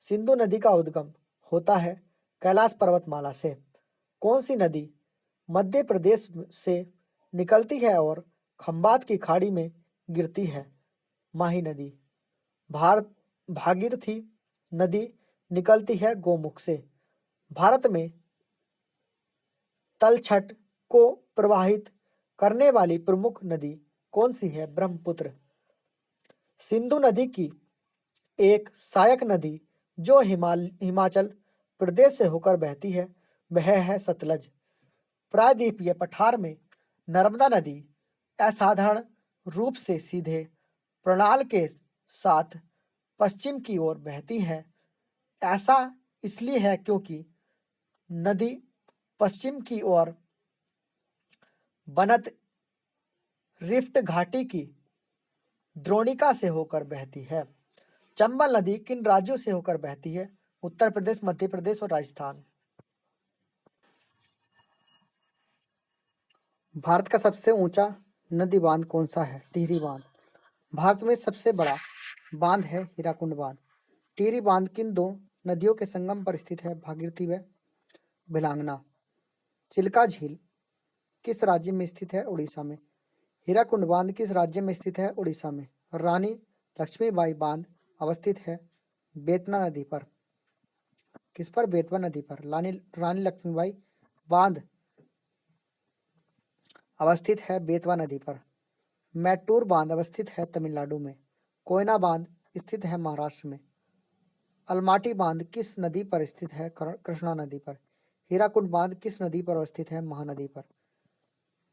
सिंधु नदी का उद्गम होता है कैलाश पर्वतमाला से। कौन सी नदी मध्य प्रदेश से निकलती है और खंबात की खाड़ी में गिरती है? माही नदी। भारत भागीरथी नदी निकलती है गोमुख से। भारत में तलछट को प्रवाहित करने वाली प्रमुख नदी कौन सी है? ब्रह्मपुत्र। सिंधु नदी की एक सहायक नदी जो हिमाचल प्रदेश से होकर बहती है, वह है सतलज। प्रायद्वीपीय पठार में नर्मदा नदी असाधारण रूप से सीधे प्रणाल के साथ पश्चिम की ओर बहती है। ऐसा इसलिए है क्योंकि नदी पश्चिम की ओर बनत रिफ्ट घाटी की द्रोणिका से होकर बहती है। चंबल नदी किन राज्यों से होकर बहती है? उत्तर प्रदेश, मध्य प्रदेश और राजस्थान। भारत का सबसे ऊंचा नदी बांध कौन सा है? टिहरी बांध। भारत में सबसे बड़ा बांध है हीराकुंड बांध। टिहरी बांध किन दो नदियों के संगम पर स्थित है? भागीरथी व भिलांगना। चिल्का झील किस राज्य में स्थित है? उड़ीसा में। हीराकुंड बांध किस राज्य में स्थित है? उड़ीसा में। रानी लक्ष्मीबाई बांध अवस्थित है बेतवा नदी पर। किस पर? बेतवा नदी पर रानी लक्ष्मीबाई बांध अवस्थित है बेतवा नदी पर। मैटूर बांध अवस्थित है तमिलनाडु में। कोयना बांध स्थित है महाराष्ट्र में। अलमाटी बांध किस नदी पर स्थित है? कृष्णा नदी पर। हीराकुंड बांध किस नदी पर अवस्थित है? महानदी पर।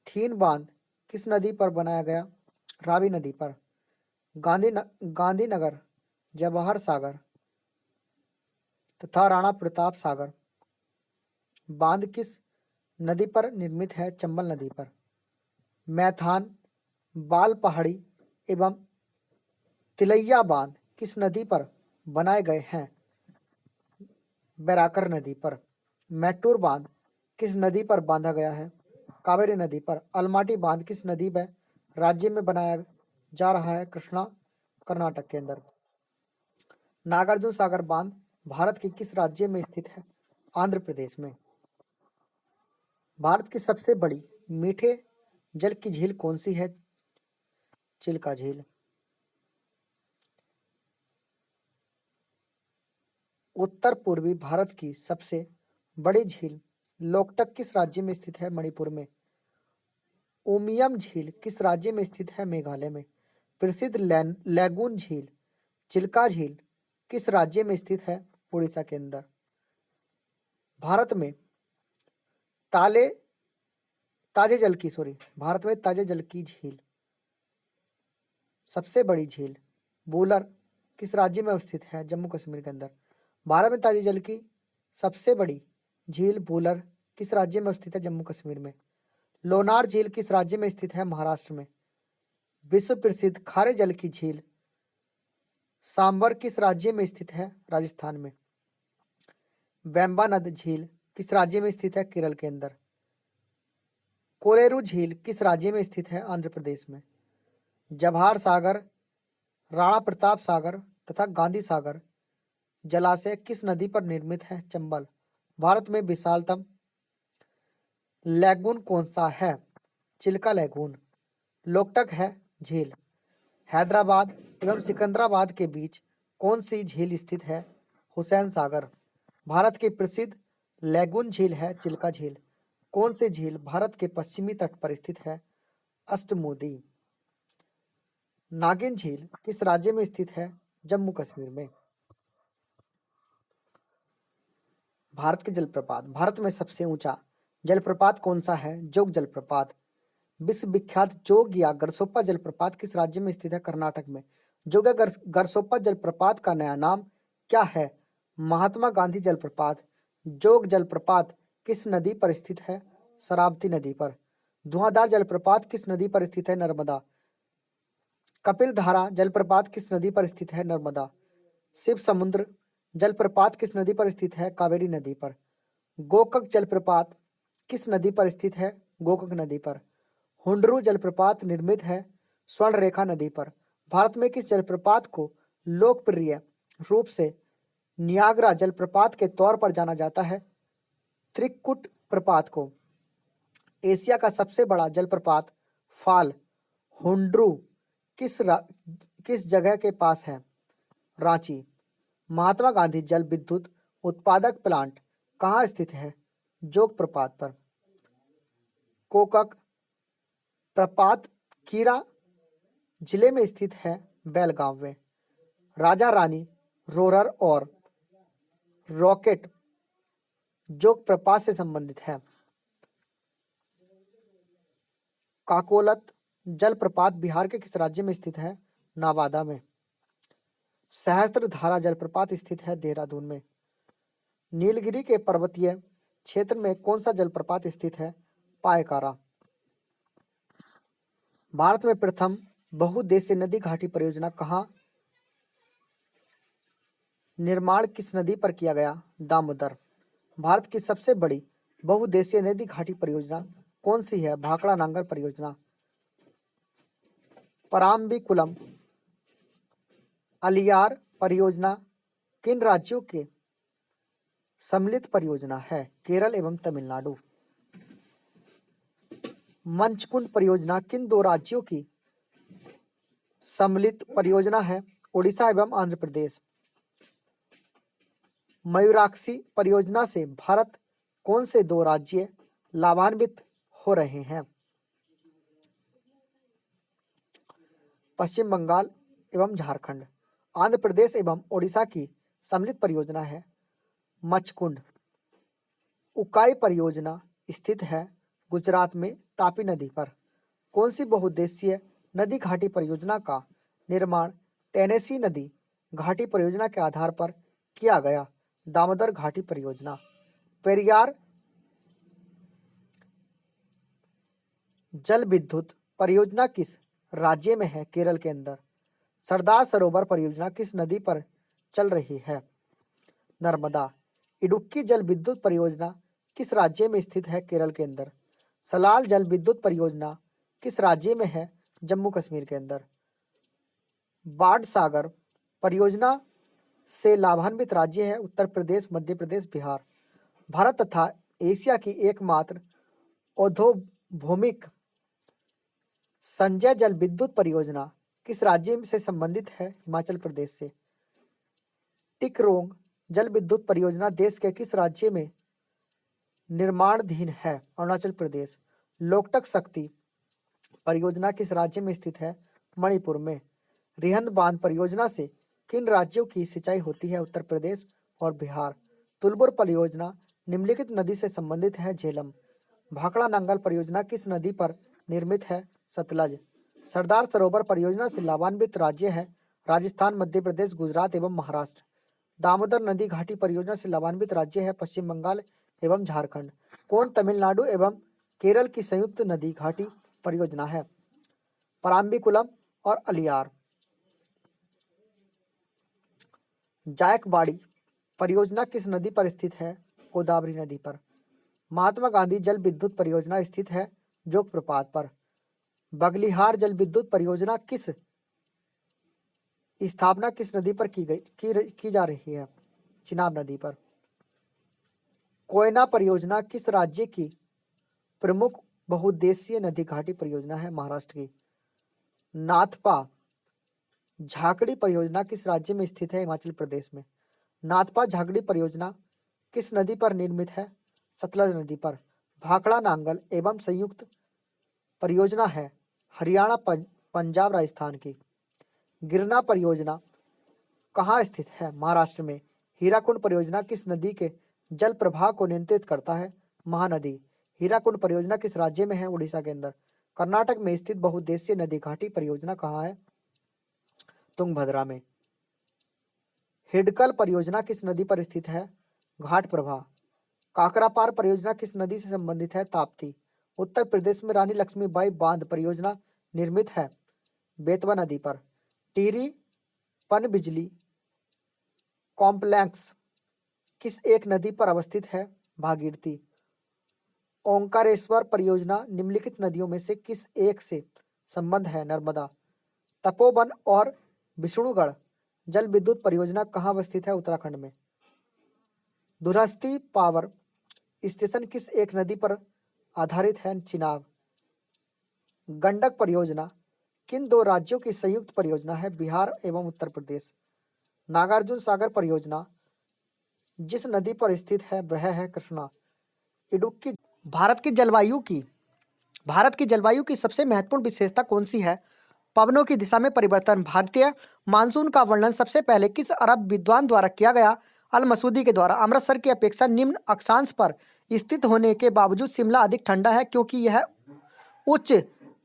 थीन बांध किस नदी पर बनाया गया? रावी नदी पर। गांधीनगर, जवाहर सागर तथा राणा प्रताप सागर बांध किस नदी पर निर्मित है? चंबल नदी पर। मैथान, बाल पहाड़ी एवं तिलैया बांध किस नदी पर बनाए गए हैं? बैराकर नदी पर। मैटूर बांध किस नदी पर बांधा गया है? कावेरी नदी पर। अलमाटी बांध किस नदी व राज्य में बनाया जा रहा है? कृष्णा, कर्नाटक के अंदर। नागार्जुन सागर बांध भारत के किस राज्य में स्थित है? आंध्र प्रदेश में। भारत की सबसे बड़ी मीठे जल की झील कौन सी है? चिल्का झील। उत्तर पूर्वी भारत की सबसे बड़ी झील लोकटक किस राज्य में स्थित है? मणिपुर में। उमियम झील किस राज्य में स्थित है? मेघालय में। प्रसिद्ध लैगून झील चिल्का झील किस राज्य में स्थित है? उड़ीसा के अंदर। भारत में ताले ताजे जल की सॉरी भारत में ताजे जल की झील सबसे बड़ी झील वुलर किस राज्य में स्थित है? जम्मू कश्मीर के अंदर। भारत में ताजे जल की सबसे बड़ी झील वुलर किस राज्य में स्थित है? जम्मू कश्मीर में। लोनार झील किस राज्य में स्थित है? महाराष्ट्र में। विश्व प्रसिद्ध खारे जल की झील सांबर किस राज्य में स्थित है? राजस्थान में। वेम्बानद झील किस राज्य में स्थित है? केरल के अंदर। कोलेरू झील किस राज्य में स्थित है? आंध्र प्रदेश में। जवाहर सागर, राणा प्रताप सागर तथा गांधी सागर जलाशय किस नदी पर निर्मित है? चंबल। भारत में विशालतम लैगून कौन सा है? चिल्का लैगून। लोकटक है झील। हैदराबाद एवं सिकंदराबाद के बीच कौन सी झील स्थित है? हुसैन सागर। भारत की प्रसिद्ध लैगून झील है चिल्का झील। कौन सी झील भारत के पश्चिमी तट पर स्थित है? अष्टमुदी। नागिन झील किस राज्य में स्थित है? जम्मू कश्मीर में। भारत के जलप्रपात। भारत में सबसे ऊंचा जलप्रपात कौन सा है? जोग जलप्रपात। विश्व विख्यात जोग या गरसोप्पा जलप्रपात किस राज्य में स्थित है? कर्नाटक में। जोग या गरसोप्पा जलप्रपात का नया नाम क्या है? महात्मा गांधी जलप्रपात। जोग जलप्रपात किस नदी पर स्थित है? शरावती नदी पर। धुआंधार जलप्रपात किस नदी पर स्थित है? नर्मदा। कपिल धारा जलप्रपात किस नदी पर स्थित है? नर्मदा। शिव समुद्र जलप्रपात किस नदी पर स्थित है? कावेरी नदी पर। गोकक जलप्रपात किस नदी पर स्थित है? गोकक नदी पर। हुंडरू जलप्रपात निर्मित है स्वर्ण रेखा नदी पर। भारत में किस जलप्रपात को लोकप्रिय रूप से नियाग्रा जलप्रपात के तौर पर जाना जाता है? त्रिकुट प्रपात को। एशिया का सबसे बड़ा जलप्रपात फाल हुंडरू किस जगह के पास है? रांची। महात्मा गांधी जल विद्युत उत्पादक प्लांट कहाँ स्थित है? जोग प्रपात पर। कोकक प्रपात कीरा जिले में स्थित है बेलगांव में। राजा रानी रोरर और रॉकेट जोग प्रपात से संबंधित है। काकोलत जलप्रपात बिहार के किस राज्य में स्थित है? नवादा में। सहस्त्रधारा जलप्रपात स्थित है देहरादून में। नीलगिरी के पर्वतीय क्षेत्र में कौन सा जलप्रपात स्थित है? पायकारा। भारत में प्रथम बहुउद्देशीय नदी घाटी परियोजना कहाँ निर्माण किस नदी पर किया गया? दामोदर। भारत की सबसे बड़ी बहुउद्देशीय नदी घाटी परियोजना कौन सी है? भाखड़ा नांगर परियोजना। पराम्बीकुलम अलियार परियोजना किन राज्यों के सम्मिलित परियोजना है? केरल एवं तमिलनाडु। मंचकुंड परियोजना किन दो राज्यों की सम्मिलित परियोजना है? उड़ीसा एवं आंध्र प्रदेश। मयूराक्षी परियोजना से भारत कौन से दो राज्य लाभान्वित हो रहे हैं? पश्चिम बंगाल एवं झारखंड। आंध्र प्रदेश एवं ओडिशा की सम्मिलित परियोजना है मचकुंड। उकाई परियोजना स्थित है गुजरात में तापी नदी पर। कौन सी बहुउद्देशीय नदी घाटी परियोजना का निर्माण टेनेसी नदी घाटी परियोजना के आधार पर किया गया? दामोदर घाटी परियोजना। पेरियार जल विद्युत परियोजना किस राज्य में है? केरल के अंदर। सरदार सरोवर परियोजना किस नदी पर चल रही है? नर्मदा। इडुक्की जल विद्युत परियोजना किस राज्य में स्थित है? केरल के अंदर। सलाल जल विद्युत परियोजना किस राज्य में है? जम्मू कश्मीर के अंदर। बाढ़ सागर परियोजना से लाभान्वित राज्य है उत्तर प्रदेश, मध्य प्रदेश, बिहार। भारत तथा एशिया की एकमात्र औद्योभूमिक संजय जल विद्युत परियोजना किस राज्य से संबंधित है? हिमाचल प्रदेश से। टिकरोंग जल विद्युत परियोजना देश के किस राज्य में निर्माणाधीन है? अरुणाचल प्रदेश। लोकटक शक्ति परियोजना किस राज्य में स्थित है? मणिपुर में। रिहंद बांध परियोजना से किन राज्यों की सिंचाई होती है? उत्तर प्रदेश और बिहार। तुलबुर परियोजना निम्नलिखित नदी से संबंधित है? झेलम। भाखड़ा नांगल परियोजना किस नदी पर निर्मित है? सतलज। सरदार सरोवर परियोजना से लाभान्वित राज्य है? राजस्थान, मध्य प्रदेश, गुजरात एवं महाराष्ट्र। दामोदर नदी घाटी परियोजना से लाभान्वित राज्य है? पश्चिम बंगाल एवं झारखंड। कौन तमिलनाडु एवं केरल की संयुक्त नदी घाटी परियोजना है? पराम्बिकुलम और अलियार। जायकवाड़ी परियोजना किस नदी पर स्थित है? गोदावरी नदी पर। महात्मा गांधी जल विद्युत परियोजना स्थित है? जोग प्रपात पर। बगलिहार जल विद्युत परियोजना किस स्थापना किस नदी पर की जा रही है? चिनाब नदी पर। कोयना परियोजना किस राज्य की प्रमुख बहुउद्देशीय नदी घाटी परियोजना है? महाराष्ट्र की। नाथपा झाकड़ी परियोजना किस राज्य में स्थित है? हिमाचल प्रदेश में। नाथपा झाकड़ी परियोजना किस नदी पर निर्मित है? सतलज नदी पर। भाखड़ा नांगल एवं संयुक्त परियोजना है? हरियाणा, पंजाब, राजस्थान की। गिरना परियोजना कहाँ स्थित है? महाराष्ट्र में। हीराकुंड परियोजना किस नदी के जल प्रवाह को नियंत्रित करता है? महानदी। हीराकुंड परियोजना किस राज्य में है? उड़ीसा के अंदर। कर्नाटक में स्थित बहुउद्देशीय नदी घाटी परियोजना कहाँ है? तुंगभद्रा में। हिडकल परियोजना किस नदी पर स्थित है? घाट प्रभा। काकरापार परियोजना किस नदी से संबंधित है? ताप्ती। उत्तर प्रदेश में रानी लक्ष्मीबाई बांध परियोजना निर्मित है? बेतवा नदी पर। टिहरी पनबिजली कॉम्प्लेक्स किस एक नदी पर अवस्थित है? भागीरथी। ओंकारेश्वर परियोजना निम्नलिखित नदियों में से किस एक से संबंध है? नर्मदा। तपोवन और विष्णुगढ़ जल विद्युत परियोजना कहाँ अवस्थित है? उत्तराखंड में। दुरस्ती पावर स्टेशन किस एक नदी पर आधारित है? चिनाब। गंडक परियोजना किन दो राज्यों की संयुक्त परियोजना है? बिहार एवं उत्तर प्रदेश। नागार्जुन सागर परियोजना जिस नदी पर स्थित है वह है कृष्णा। इडुक्की। भारत की जलवायु की सबसे महत्वपूर्ण विशेषता कौन सी है? पवनों की दिशा में परिवर्तन। भारतीय मानसून का वर्णन सबसे पहले किस अरब विद्वान द्वारा किया गया? अल मसूदी के द्वारा। अमृतसर की अपेक्षा निम्न अक्षांश पर स्थित होने के बावजूद शिमला अधिक ठंडा है क्योंकि यह उच्च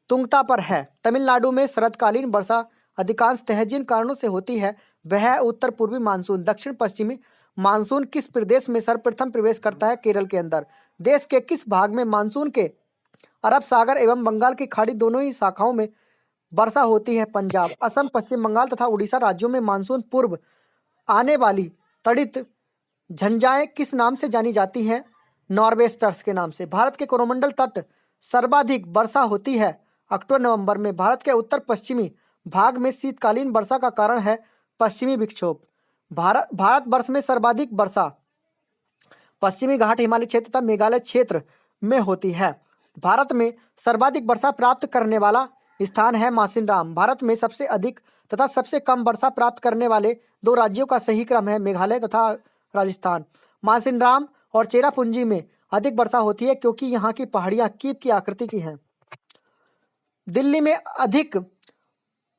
तुंगता पर है। तमिलनाडु में शरतकालीन वर्षा अधिकांशतः जिन कारणों से होती है वह है उत्तर पूर्वी मानसून। दक्षिण पश्चिमी मानसून किस प्रदेश में सर्वप्रथम प्रवेश करता है? केरल के अंदर। देश के किस भाग में मानसून के अरब सागर एवं बंगाल की खाड़ी दोनों ही शाखाओं में वर्षा होती है? पंजाब। असम, पश्चिम बंगाल तथा उड़ीसा राज्यों में मानसून पूर्व आने वाली तड़ित झंझाएं किस नाम से जानी जाती हैं? नॉर्वेस्टर्स के नाम से। भारत के कोरोमंडल तट सर्वाधिक वर्षा होती है अक्टूबर-नवंबर में। भारत के उत्तर पश्चिमी भाग में शीतकालीन वर्षा का कारण है पश्चिमी विक्षोभ। भारतवर्ष में सर्वाधिक वर्षा पश्चिमी घाट हिमालय क्षेत्र तथा मेघालय क्षेत्र में होती है। भारत में सर्वाधिक वर्षा प्राप्त करने वाला स्थान है मासिनराम। भारत में सबसे अधिक तथा सबसे कम वर्षा प्राप्त करने वाले दो राज्यों का सही क्रम है मेघालय तथा राजस्थान। मासिनराम और चेरापूंजी में अधिक वर्षा होती है क्योंकि यहाँ की पहाड़ियाँ कीप की आकृति की हैं। दिल्ली में अधिक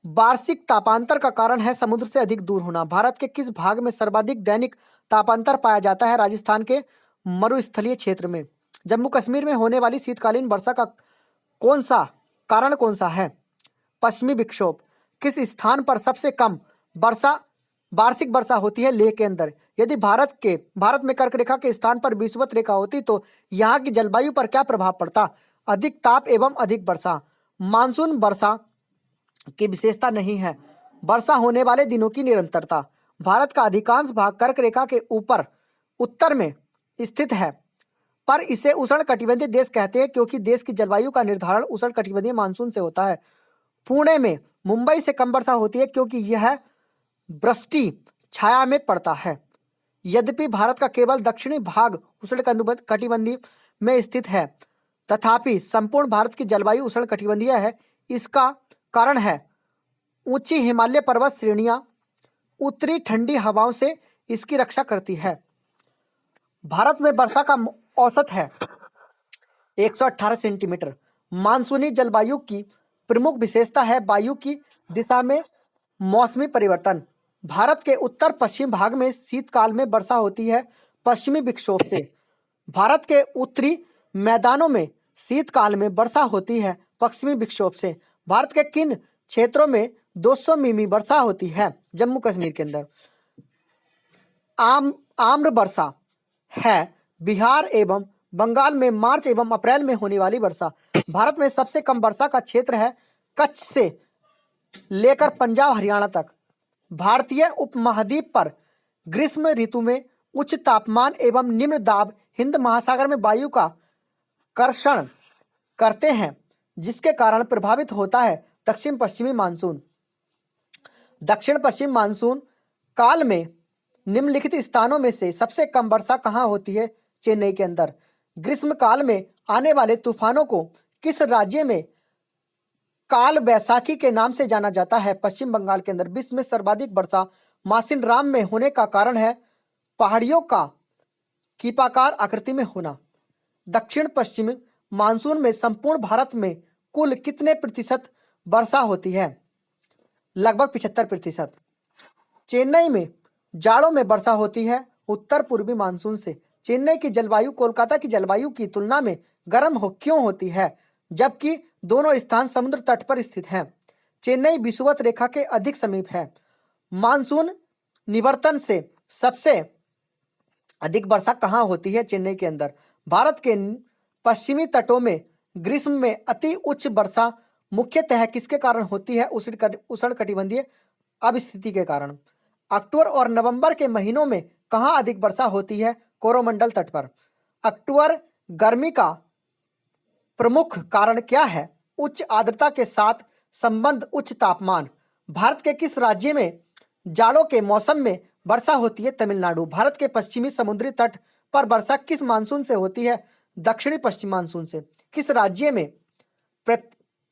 वार्षिक तापांतर का कारण है समुद्र से अधिक दूर होना। भारत के किस भाग में सर्वाधिक दैनिक तापांतर पाया जाता है? राजस्थान के मरुस्थलीय क्षेत्र में। जम्मू कश्मीर में होने वाली शीतकालीन वर्षा का कारण कौन सा है? पश्चिमी विक्षोभ। किस स्थान पर सबसे कम वार्षिक वर्षा होती है? लेह के अंदर। यदि भारत में कर्क रेखा के स्थान पर विषुवत रेखा होती तो यहाँ की जलवायु पर क्या प्रभाव पड़ता? अधिक ताप एवं अधिक वर्षा। मानसून वर्षा की विशेषता नहीं है, वर्षा होने वाले दिनों की निरंतरता। भारत का अधिकांश भाग कर्क रेखा के ऊपर उत्तर में स्थित है पर इसे उष्णकटिबंधीय देश कहते हैं क्योंकि देश की जलवायु का निर्धारण उष्णकटिबंधीय मानसून से होता है। पुणे में मुंबई से कम वर्षा होती है क्योंकि यह वृष्टि छाया में पड़ता है। यद्यपि भारत का केवल दक्षिणी भाग उष्णकटिबंधीय में स्थित है तथापि संपूर्ण भारत की जलवायु उष्णकटिबंधीय है। इसका कारण है ऊंची हिमालय पर्वत श्रेणियां उत्तरी ठंडी हवाओं से इसकी रक्षा करती है। भारत में वर्षा का औसत है 118 सेंटीमीटर। मानसूनी जलवायु की प्रमुख विशेषता है वायु की दिशा में मौसमी परिवर्तन। भारत के उत्तर पश्चिम भाग में शीतकाल में वर्षा होती है पश्चिमी विक्षोभ से। भारत के उत्तरी मैदानों में शीतकाल में वर्षा होती है पश्चिमी विक्षोभ से। भारत के किन क्षेत्रों में 200 मिमी वर्षा होती है? जम्मू कश्मीर के अंदर। आम्र वर्षा है बिहार एवं बंगाल में मार्च एवं अप्रैल में होने वाली वर्षा। भारत में सबसे कम वर्षा का क्षेत्र है कच्छ से लेकर पंजाब हरियाणा तक। भारतीय उपमहाद्वीप पर ग्रीष्म ऋतु में उच्च तापमान एवं निम्न दाब हिंद महासागर में वायु का कर्षण करते हैं, जिसके कारण प्रभावित होता है दक्षिण पश्चिमी मानसून। दक्षिण पश्चिम मानसून काल में निम्नलिखित स्थानों में से सबसे कम वर्षा कहाँ होती है? चेन्नई के अंदर। ग्रीष्म काल में आने वाले तूफानों को किस राज्य में काल वैसाखी के नाम से जाना जाता है? पश्चिम बंगाल के अंदर। विश्व में सर्वाधिक वर्षा मासिनराम में होने का कारण है पहाड़ियों का कीपाकार आकृति में होना। दक्षिण पश्चिम मानसून में संपूर्ण भारत में कुल कितने प्रतिशत वर्षा होती है? लगभग 75%। चेन्नई में जाड़ों में वर्षा होती है उत्तर पूर्वी मानसून से। चेन्नई की जलवायु कोलकाता की जलवायु की तुलना में गर्म क्यों होती है, जबकि दोनों स्थान समुद्र तट पर स्थित हैं? चेन्नई विषुवत रेखा के अधिक समीप है। मानसून निवर्तन से सबसे अधिक वर्षा कहाँ होती है? चेन्नई के अंदर। भारत के पश्चिमी तटों में ग्रीष्म में अति उच्च वर्षा मुख्यतः किसके कारण होती है? उष्णकटिबंधीय अवस्थिति के कारण। अक्टूबर और नवंबर के महीनों में कहाँ अधिक वर्षा होती है? कोरोमंडल तट पर। अक्टूबर गर्मी का प्रमुख कारण क्या है? उच्च आर्द्रता के साथ संबंध उच्च तापमान। भारत के किस राज्य में जाड़ों के मौसम में वर्षा होती है? तमिलनाडु। भारत के पश्चिमी समुद्री तट पर वर्षा किस मानसून से होती है? दक्षिणी पश्चिम मानसून से। किस राज्य में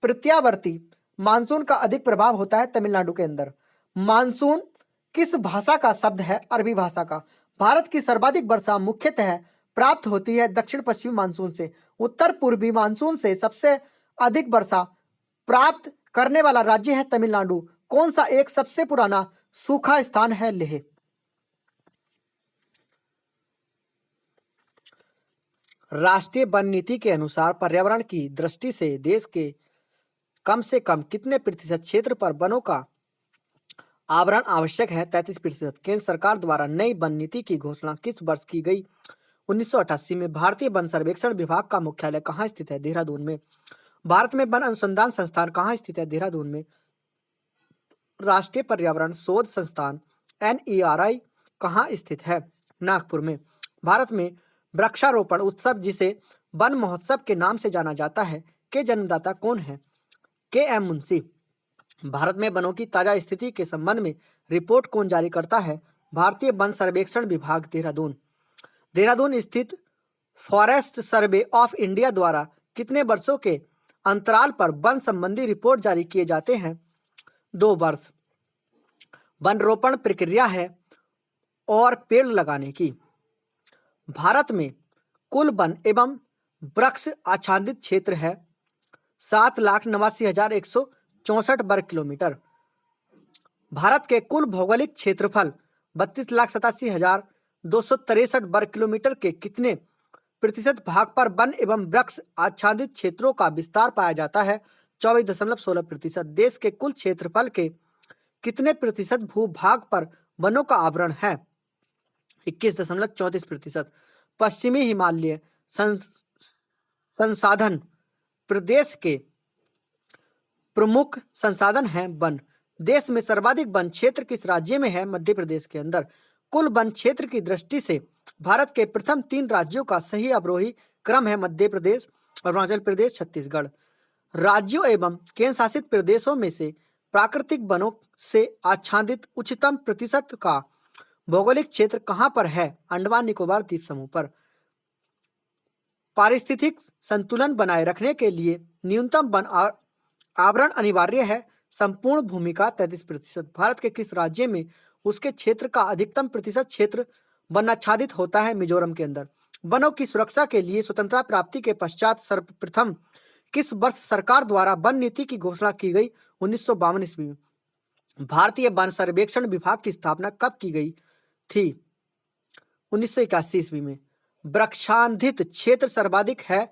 प्रत्यावर्ती मानसून का अधिक प्रभाव होता है? तमिलनाडु के अंदर। मानसून किस भाषा का शब्द है? अरबी भाषा का। भारत की सर्वाधिक वर्षा मुख्यतः प्राप्त होती है दक्षिण पश्चिमी मानसून से। उत्तर पूर्वी मानसून से सबसे अधिक वर्षा प्राप्त करने वाला राज्य है तमिलनाडु। कौन सा एक सबसे पुराना सूखा स्थान है? लेह। राष्ट्रीय वन नीति के अनुसार पर्यावरण की दृष्टि से देश के कम से कम कितने प्रतिशत क्षेत्र पर वनों का आवरण आवश्यक है? 33%। केंद्र सरकार द्वारा नई वन नीति की घोषणा किस वर्ष की गई? 1988 में। भारतीय वन सर्वेक्षण विभाग का मुख्यालय कहाँ स्थित है? देहरादून में। भारत में वन अनुसंधान संस्थान कहाँ स्थित है? देहरादून में। राष्ट्रीय पर्यावरण शोध संस्थान NERI कहाँ स्थित है? नागपुर में। भारत में वृक्षारोपण उत्सव जिसे वन महोत्सव के नाम से जाना जाता है के जन्मदाता कौन है? KM मुंशी। भारत में वनों की ताजा स्थिति के संबंध में रिपोर्ट कौन जारी करता है? भारतीय वन सर्वेक्षण विभाग। देहरादून। देहरादून स्थित फॉरेस्ट सर्वे ऑफ इंडिया द्वारा कितने वर्षों के अंतराल पर वन संबंधी रिपोर्ट जारी किए जाते हैं? 2 वर्ष। वन रोपण प्रक्रिया है और पेड़ लगाने की। भारत में कुल वन एवं वृक्ष आच्छादित क्षेत्र है 7,89,164 वर्ग किलोमीटर। भारत के कुल भौगोलिक क्षेत्रफल 32,87,263 वर्ग किलोमीटर के कितने प्रतिशत भाग पर वन एवं वृक्ष आच्छादित क्षेत्रों का विस्तार पाया जाता है? 24.16%। देश के कुल क्षेत्रफल के कितने प्रतिशत भूभाग पर वनों का आवरण है? 21.34%। पश्चिमी हिमालय संसाधन प्रदेश के प्रमुख संसाधन हैं वन। देश में सर्वाधिक वन क्षेत्र किस राज्य में है? मध्य प्रदेश के अंदर। कुल वन क्षेत्र की दृष्टि से भारत के प्रथम 3 राज्यों का सही अवरोही क्रम है मध्य प्रदेश, अरुणाचल प्रदेश, छत्तीसगढ़। राज्यों एवं केंद्र शासित प्रदेशों में से प्राकृतिक वनों से आच्छादित उच्चतम प्रतिशत का भौगोलिक क्षेत्र कहाँ पर है? अंडमान निकोबार द्वीप समूह पर। पारिस्थितिक संतुलन बनाए रखने के लिए न्यूनतम वन आवरण अनिवार्य है। संपूर्ण भूमि का 33%। भारत के किस राज्य में उसके क्षेत्र का अधिकतम प्रतिशत क्षेत्र वनाच्छादित होता है? मिजोरम के अंदर। वनों की सुरक्षा के लिए स्वतंत्रता प्राप्ति के पश्चात सर्वप्रथम किस वर्ष सरकार द्वारा वन नीति की घोषणा की गई? 1952 ईस्वी में। भारतीय वन सर्वेक्षण विभाग की स्थापना कब की गई थी? 1981 ईस्वी में। वृक्षांधित क्षेत्र सर्वाधिक है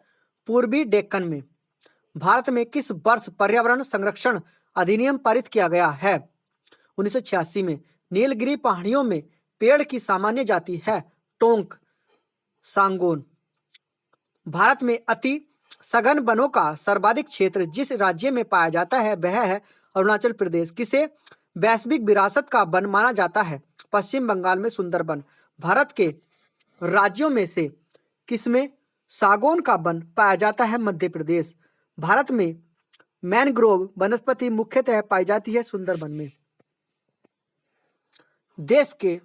पूर्वी डेक्कन में। भारत में किस वर्ष पर्यावरण संरक्षण अधिनियम पारित किया गया है? 1986 में। नीलगिरी पहाड़ियों में पेड़ की सामान्य जाति है टोंक सांगोन। भारत में अति सघन वनों का सर्वाधिक क्षेत्र जिस राज्य में पाया जाता है वह है अरुणाचल प्रदेश। किसे वैश्विक विरासत का वन माना जाता है? पश्चिम बंगाल में सुंदरबन। भारत के राज्यों में से किसमें सागौन का वन पाया जाता है? मध्य प्रदेश। भारत में मैनग्रोव वनस्पति मुख्यतः पाई जाती है सुंदरबन में। देश के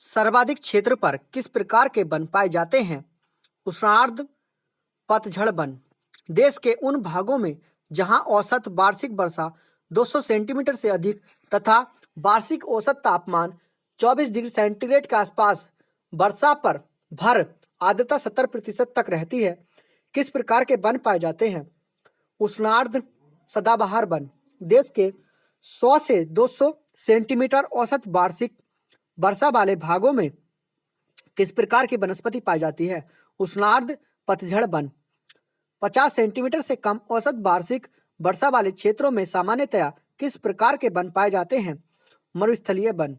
सर्वाधिक क्षेत्र पर किस प्रकार के वन पाए जाते हैं? उष्णार्ध पतझड़ वन। देश के उन भागों में जहां औसत वार्षिक वर्षा 200 सेंटीमीटर से अधिक तथा वार्षिक औसत तापमान 24 डिग्री सेंटीग्रेड के आसपास, वर्षा पर भर आर्द्रता 70% तक रहती है, किस प्रकार के वन पाए जाते हैं? उष्णार्ध सदाबहार वन। देश के 100 से 200 सेंटीमीटर औसत वार्षिक वर्षा वाले भागों में किस प्रकार की वनस्पति पाई जाती है? उष्णार्ध पतझड़ वन। 50 सेंटीमीटर से कम औसत वार्षिक वर्षा वाले क्षेत्रों में सामान्यतया किस प्रकार के वन पाए जाते हैं? मरुस्थलीय वन।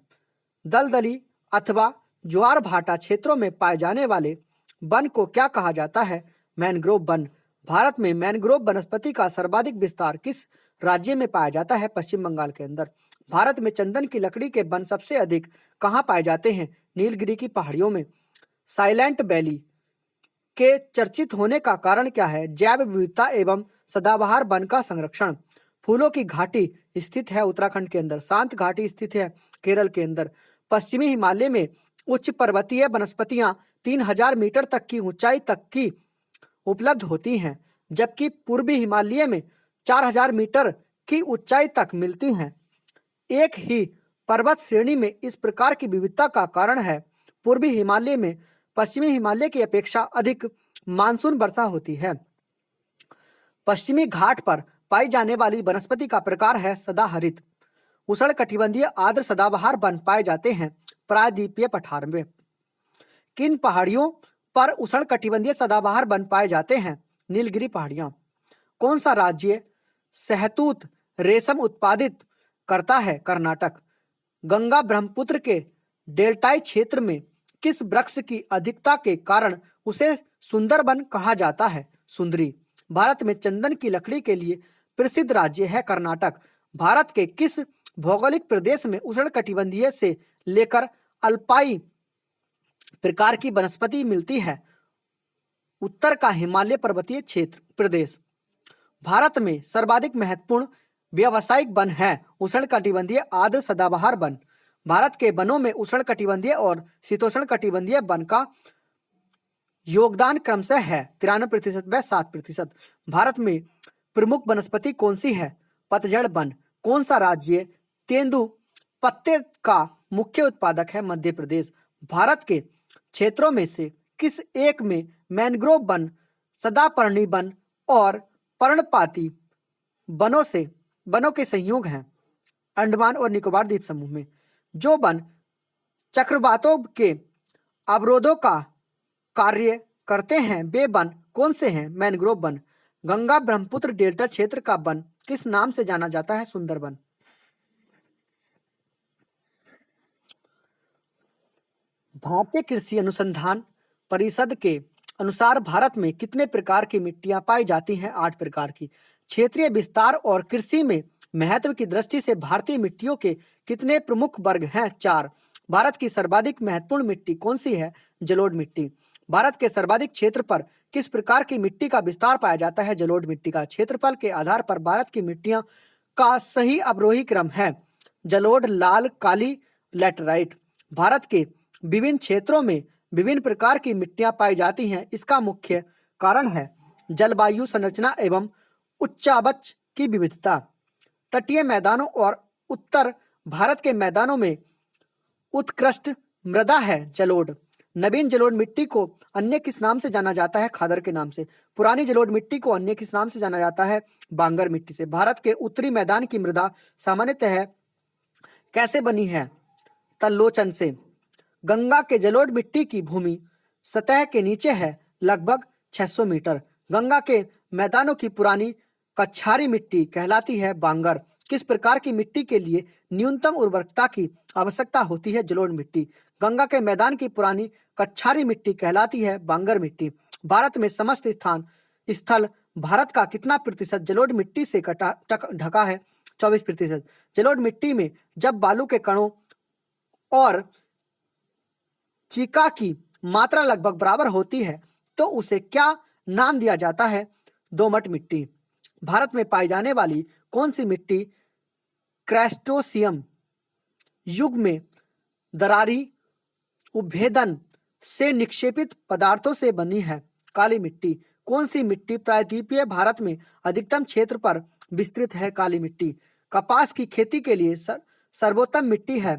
दलदली अथवा ज्वार भाटा क्षेत्रों में पाए जाने वाले वन को क्या कहा जाता है? Mangrove one. भारत में मैनग्रोव वनस्पति का सर्वाधिक विस्तार किस राज्य में पाया जाता है? पश्चिम बंगाल के अंदर। भारत में चंदन की लकड़ी के वन सबसे अधिक कहाँ पाए जाते हैं? नीलगिरी की पहाड़ियों में। साइलेंट वैली के चर्चित होने का कारण क्या है? जैव विविधता एवं सदाबहार वन का संरक्षण। फूलों की घाटी स्थित है उत्तराखंड के अंदर। शांत घाटी स्थित है केरल के अंदर। पश्चिमी हिमालय में उच्च पर्वतीय वनस्पतियां 3000 मीटर तक की ऊंचाई तक की उपलब्ध होती हैं, जबकि पूर्वी हिमालय में 4000 मीटर की ऊंचाई तक मिलती हैं। एक ही पर्वत श्रेणी में इस प्रकार की विविधता का कारण है पूर्वी हिमालय में पश्चिमी हिमालय की अपेक्षा अधिक मानसून वर्षा होती है। पश्चिमी घाट पर पाई जाने वाली वनस्पति का प्रकार है सदाहरित। उष्णकटिबंधीय आर्द्र सदाबहार वन पाए जाते हैं प्रायद्वीपीय पठार में। किन पहाड़ियों पर उष्णकटिबंधीय सदाबहार वन पाए जाते हैं? नीलगिरी पहाड़ियां। कौन सा राज्य शहतूत रेशम उत्पादित करता है? कर्नाटक। गंगा ब्रह्मपुत्र के डेल्टाई क्षेत्र में किस वृक्ष की अधिकता के कारण उसे सुंदरबन कहा जाता है? सुंदरी। भारत में चंदन की लकड़ी के लिए प्रसिद्ध राज्य है कर्नाटक। भारत के किस भौगोलिक प्रदेश में उष्णकटिबंधीय से लेकर अल्पाई प्रकार की वनस्पति मिलती है? उत्तर का हिमालय पर्वतीय क्षेत्र प्रदेश। भारत में सर्वाधिक महत्वपूर्ण व्यावसायिक वन है उष्णकटिबंधीय आर्द्र सदाबहार वन। भारत के वनों में उष्णकटिबंधीय और शीतोष्णकटिबंधीय वन का योगदान क्रमशः है 93% व 7%। भारत में प्रमुख वनस्पति कौन सी है? पतझड़ वन। कौन सा राज्य तेंदु पत्ते का मुख्य उत्पादक है? मध्य प्रदेश। भारत के क्षेत्रों में से किस एक में मैनग्रोव वन, सदापर्णी वन और पर्णपाती वनों के संयोग हैं? अंडमान और निकोबार द्वीप समूह में। जो वन चक्रवातों के अवरोधों का कार्य करते हैं वे वन कौन से हैं? Mangrove one. Ganga Brahmaputra delta क्षेत्र का वन किस नाम से जाना जाता है? सुंदरबन। भारतीय कृषि अनुसंधान परिषद के अनुसार भारत में कितने प्रकार की मिट्टियां पाई जाती हैं? 8 प्रकार की। क्षेत्रीय विस्तार और कृषि में महत्व की दृष्टि से भारतीय मिट्टियों के कितने प्रमुख वर्ग हैं? 4। भारत की सर्वाधिक महत्वपूर्ण मिट्टी कौन सी है? जलोढ़ मिट्टी। भारत के सर्वाधिक क्षेत्र पर किस प्रकार की मिट्टी का विस्तार पाया जाता है? जलोढ़ मिट्टी का। क्षेत्रफल के आधार पर भारत की मिट्टियां का सही अवरोही क्रम है जलोढ़, लाल, काली, लैटराइट। भारत के विभिन्न क्षेत्रों में विभिन्न प्रकार की मिट्टियां पाई जाती हैं। इसका मुख्य कारण है जलवायु संरचना एवं उच्चावच की विविधता। तटीय मैदानों और उत्तर भारत के मैदानों में उत्कृष्ट मृदा है जलोढ़। नवीन जलोढ़ मिट्टी को अन्य किस नाम से जाना जाता है? खादर के नाम से। पुरानी जलोढ़ मिट्टी को अन्य किस नाम से जाना जाता है? बांगर मिट्टी से। भारत के उत्तरी मैदान की मृदा सामान्यतः कैसे बनी है? तल्लोचन से। गंगा के जलोढ़ मिट्टी की भूमि सतह के नीचे है लगभग 600 मीटर। गंगा के मैदानों की पुरानी कछारी मिट्टी कहलाती है बांगर। किस प्रकार की मिट्टी के लिए न्यूनतम उर्वरकता की आवश्यकता होती है? जलोढ़ मिट्टी। गंगा के मैदान की पुरानी कछारी मिट्टी कहलाती है बांगर मिट्टी। भारत में समस्त स्थान स्थल भारत का कितना प्रतिशत जलोढ़ मिट्टी से ढका है? 24%। जलोढ़ मिट्टी में जब बालू के कणों और चीका की मात्रा लगभग बराबर होती है तो उसे क्या नाम दिया जाता है? दोमट मिट्टी। भारत में पाई जाने वाली कौन सी मिट्टी क्रस्टोसियम युग में दरारी उद्भेदन से निक्षेपित पदार्थों से बनी है? काली मिट्टी। कौन सी मिट्टी प्रायद्वीपीय भारत में अधिकतम क्षेत्र पर विस्तृत है? काली मिट्टी। कपास की खेती के लिए सर्वोत्तम मिट्टी है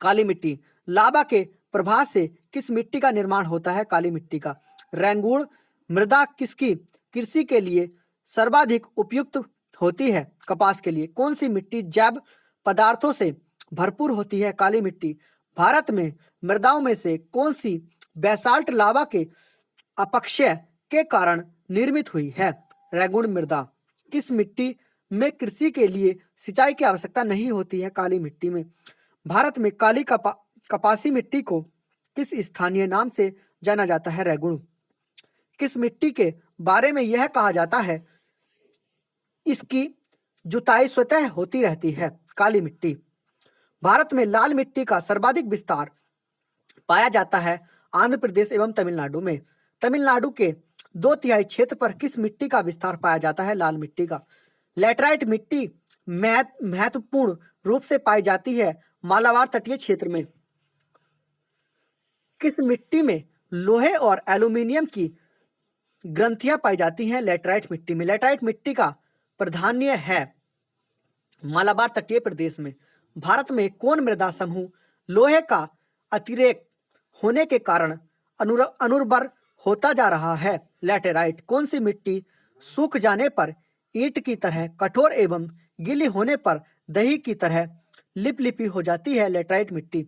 काली मिट्टी। लावा के प्रभाव से किस मिट्टी का निर्माण होता है? काली मिट्टी का। रेंगुण मृदा किसकी कृषि के लिए सर्वाधिक उपयुक्त होती है? कपास के लिए। कौन सी मिट्टी जैव पदार्थों से भरपूर होती है? काली मिट्टी। भारत में मृदाओं में से कौन सी बेसाल्ट लावा के अपक्षय के कारण निर्मित हुई है? रेंगुण मृदा। किस मिट्टी में कृषि के लिए सिंचाई की आवश्यकता नहीं होती है? काली मिट्टी में। भारत में काली कपासी मिट्टी को किस स्थानीय नाम से जाना जाता है? रेंगुण। किस मिट्टी के बारे में यह कहा जाता है इसकी जुताई स्वतः होती रहती है? काली मिट्टी। भारत में लाल मिट्टी का सर्वाधिक विस्तार पाया जाता है आंध्र प्रदेश एवं तमिलनाडु में। तमिलनाडु के 2/3 क्षेत्र पर किस मिट्टी का विस्तार पाया जाता है? लाल मिट्टी का। लैटराइट मिट्टी महत्वपूर्ण रूप से पाई जाती है मालाबार तटीय क्षेत्र में। किस मिट्टी में लोहे और एल्यूमीनियम की ग्रंथियां पाई जाती हैं? लैटराइट मिट्टी में। लैटराइट मिट्टी का प्राधान्य है मालाबार तटीय प्रदेश में। भारत में कौन मृदा समूह लोहे का अतिरेक होने के कारण अनुर्वर होता जा रहा है? लैटेराइट। कौन सी मिट्टी सूख जाने पर ईंट की तरह कठोर एवं गीली होने पर दही की तरह लिपलिपी हो जाती है? लैटेराइट मिट्टी।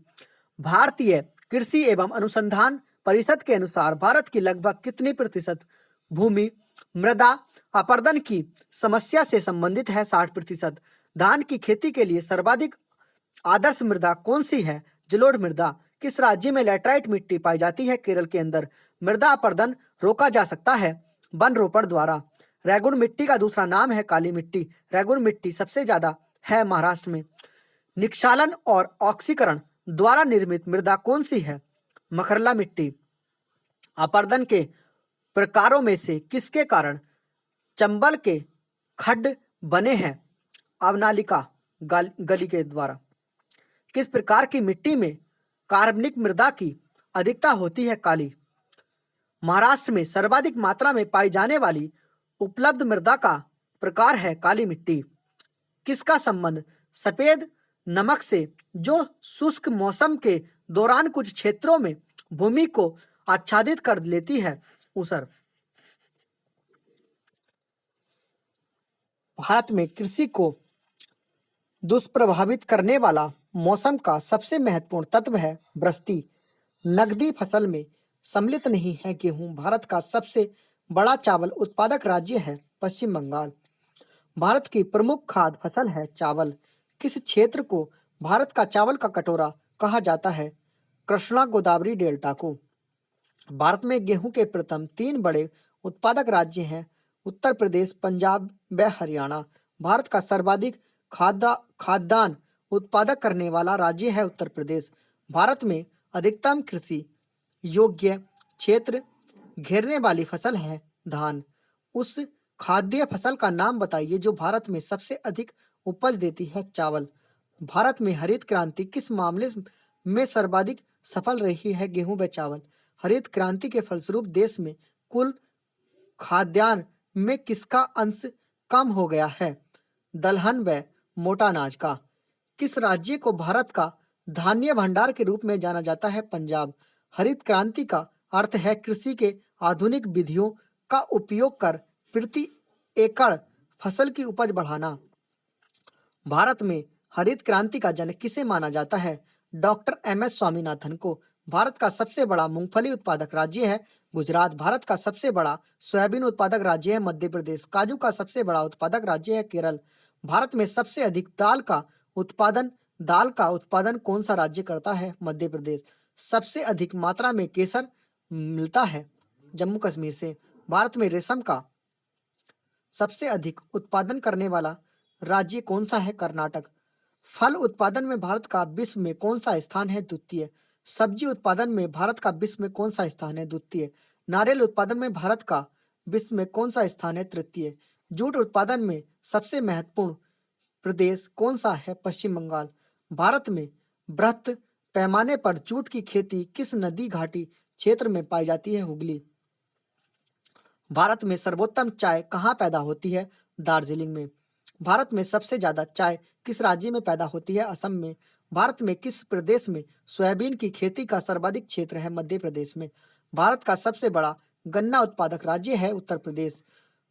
भारतीय कृषि एवं अनुसंधान परिषद के अनुसार भारत की लगभग कितनी प्रतिशत भूमि मृदा अपरदन की समस्या से संबंधित है? 60%। धान की खेती के लिए सर्वाधिक आदर्श मृदा कौन सी है? जलोढ़ मृदा। किस राज्य में लैटराइट मिट्टी पाई जाती है? केरल के अंदर। मृदा अपरदन रोका जा सकता है वन रोपण द्वारा। रेंगुण मिट्टी का दूसरा नाम है काली मिट्टी। रेंगुण मिट्टी सबसे ज्यादा है महाराष्ट्र में। निक्षालन और ऑक्सीकरण द्वारा निर्मित मृदा कौन सी है? मखरला मिट्टी। अपरदन के प्रकारों में से किसके कारण चंबल के खड्ड बने हैं? अवनालिका गली के द्वारा। किस प्रकार की मिट्टी में कार्बनिक मृदा की अधिकता होती है? काली। महाराष्ट्र में सर्वाधिक मात्रा में पाई जाने वाली उपलब्ध मृदा का प्रकार है काली मिट्टी। किसका संबंध सफेद नमक से जो शुष्क मौसम के दौरान कुछ क्षेत्रों में भूमि को आच्छादित कर लेती है? ऊसर। भारत में कृषि को दुष्प्रभावित करने वाला मौसम का सबसे महत्वपूर्ण तत्व है वृष्टि। नकदी फसल में सम्मिलित नहीं है गेहूं। भारत का सबसे बड़ा चावल उत्पादक राज्य है पश्चिम बंगाल। भारत की प्रमुख खाद्य फसल है चावल। किस क्षेत्र को भारत का चावल का कटोरा कहा जाता है? कृष्णा गोदावरी डेल्टा को। भारत में गेहूं के प्रथम 3 बड़े उत्पादक राज्य हैं उत्तर प्रदेश, पंजाब व हरियाणा। भारत का सर्वाधिक खाद्यान्न उत्पादक करने वाला राज्य है उत्तर प्रदेश। भारत में अधिकतम कृषि योग्य क्षेत्र घेरने वाली फसल है धान। उस खाद्य फसल का नाम बताइए जो भारत में सबसे अधिक उपज देती है? चावल। भारत में हरित क्रांति किस मामले में सर्वाधिक सफल रही है? गेहूं व चावल। हरित क्रांति के फलस्वरूप देश में कुल खाद्यान्न में किसका अंश कम हो गया है? दलहन व मोटा अनाज का। किस राज्य को भारत का धान्य भंडार के रूप में जाना जाता है? पंजाब। हरित क्रांति का अर्थ है कृषि के आधुनिक विधियों का उपयोग कर प्रति एकड़ फसल की उपज बढ़ाना। भारत में हरित क्रांति का जनक किसे माना जाता है? Doctor MS. स्वामीनाथन को। भारत का सबसे बड़ा मूंगफली उत्पादक राज्य है गुजरात। भारत का सबसे बड़ा सोयाबीन उत्पादक राज्य है मध्य प्रदेश। काजू का सबसे बड़ा उत्पादक राज्य है केरल। भारत में सबसे अधिक दाल का उत्पादन कौन सा राज्य करता है? मध्य प्रदेश। सबसे अधिक मात्रा में केसर मिलता है जम्मू कश्मीर से। भारत में रेशम का सबसे अधिक उत्पादन करने वाला राज्य कौन सा है? कर्नाटक। फल उत्पादन में भारत का विश्व में कौन सा स्थान है? द्वितीय। सब्जी उत्पादन में भारत का विश्व में कौन सा स्थान है? द्वितीय। नारियल उत्पादन में भारत का विश्व में कौन सा स्थान है? तृतीय। जूट उत्पादन में सबसे महत्वपूर्ण प्रदेश कौन सा है? पश्चिम बंगाल। भारत में बृहत पैमाने पर जूट की खेती किस नदी घाटी क्षेत्र में पाई जाती है? हुगली। भारत में सर्वोत्तम चाय कहाँ पैदा होती है? दार्जिलिंग में। भारत में सबसे ज्यादा चाय किस राज्य में पैदा होती है? असम में। भारत में किस प्रदेश में सोयाबीन की खेती का सर्वाधिक क्षेत्र है? मध्य प्रदेश में। भारत का सबसे बड़ा गन्ना उत्पादक राज्य है उत्तर प्रदेश।